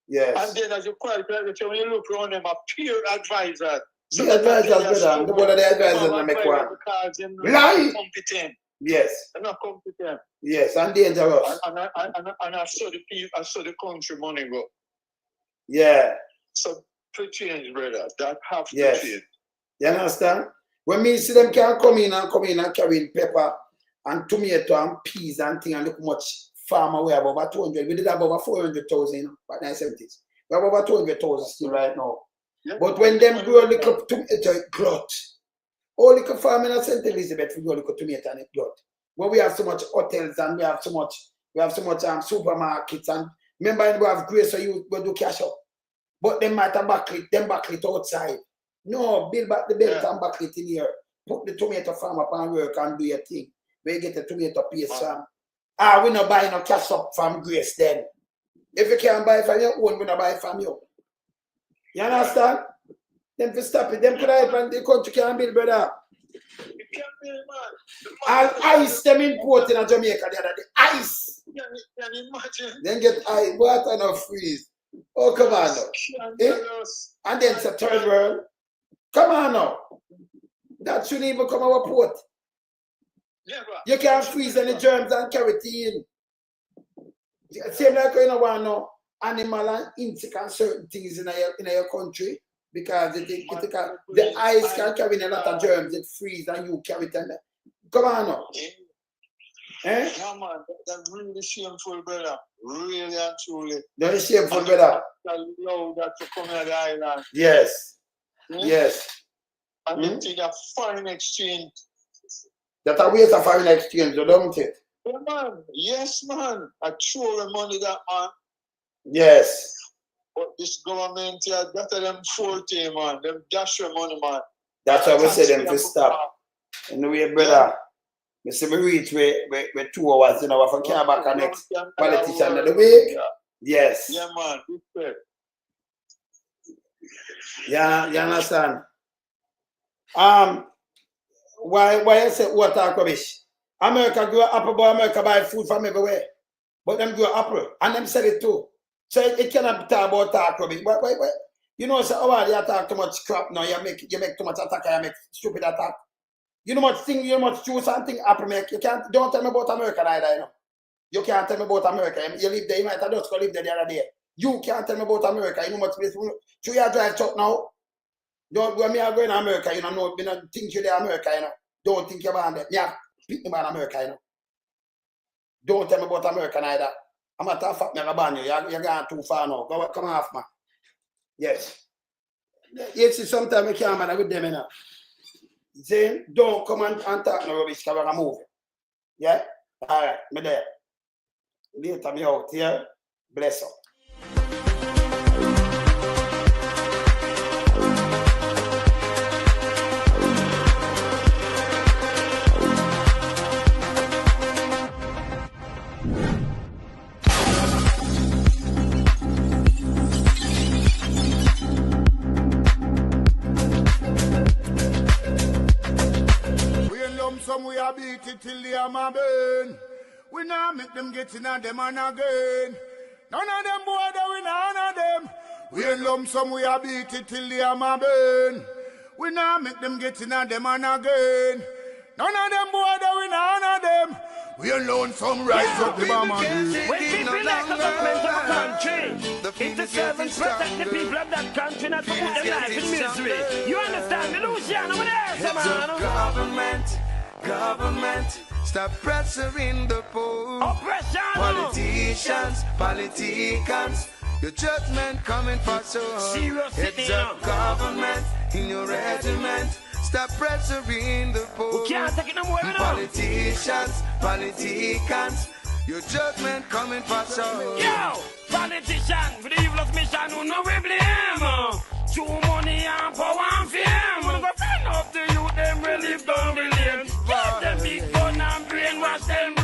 Yes. And then as you quite when you look around them, a peer advisor. So the advisors, brother. The one of the advisors that make one. Lie. Competent. Yes. They're not competent. Yes, and dangerous. And I saw the people, I saw the country money go. Yeah. So to change, brother. That have to change. You understand? When me see them can come in and carry pepper and tomato and peas and thing and look much farmer we have over 200. We did have over 400,000 by 1970s. We have over 200,000 still right now. Yeah. But when them grow little tomato glut, all little farm in St. Elizabeth we grow little tomato and it glut. But we have so much hotels and we have so much supermarkets and remember we have grace so you go do cash up. But them might have back it outside. No, build back the belt and back it in here. Put the tomato farm up and work and do your thing. Where you get the tomato paste from. We not buy no cash up from Grace then. If you can't buy from your own, we not buy from you. You understand? Them to stop it. Them could have and the country can build, brother. You can't build, man. And ice them import in Jamaica the other day. Ice. Can you imagine? Then get ice, water and freeze. Oh, come on now. And then it's a third world. Come on now. That shouldn't even come our port. Never. You can't freeze any germs and carry it in. Same like you know want no animal and insect and certain things in your country because the ice can carry in a lot of germs. It freeze and you carry it. Come on now. Eh? Yeah, man, that's really shameful, brother. Really and truly. That's shameful, brother. That to come to the island. Yes. Yes. And they take a foreign exchange. That a waste of foreign exchange, don't it? Yeah, man. Yes, man. I throw the money that man. Yes. But this government here, that's them forte, man. Them dash your money, man. That's why we say them to stop. Anyway, brother, we see we reach with 2 hours, you know, for care back our next politician of the week. Yes. Yeah, man. Respect. Yeah, you understand? Why you say what talk rubbish? America grow apple, but America buy food from everywhere. But them grow apple, and them sell it too. So it cannot talk about talk rubbish. But you know, so you talk too much crap now, you make too much attack, you make stupid attack. You know much thing, you know much choose something apple make. You can't don't tell me about America either, you know. You can't tell me about America. You live there, you might have just go live there the other day. You can't tell me about America, you know much place. So you drive truck now. Don't when me are going to America, you know, me not think you're America, you know. Don't think you're about them. Yeah, pick me about America, you know. Don't tell me about America either. I'm a tough fact, you're ban you. You're going too far now. Come off, man. Yes. You see, sometimes you can't man with them, you know. Saying, don't come and talk no rubbish, because we're moving. Yeah? All right, me there. Later, me out here. Bless up. Lonesome, we are beat it till the hammer burn. We now make them get in on them and again. None of them boy that we none of them. We in Lonesome, we are beat it till the hammer burn. We now make them get in on them and again. None of them boy that we none of them. We in Lonesome, rise up the bomb and when people like the government of a country, it is servants protect the people of that country, not to put their life in misery. You understand the Luciano over there, man? Government, stop pressuring the poor. Oppression. Politicians, your judgment coming for so. Serious it's a government in your regiment. Stop pressuring the poor. We can't take it no more, Politicians, your judgment coming for so. Yo, politician with the evilest mission, who no we blame. Too money and power and fame. Wanna go friend up the youth, them relieve down the lane. Get them big gun and brainwash them.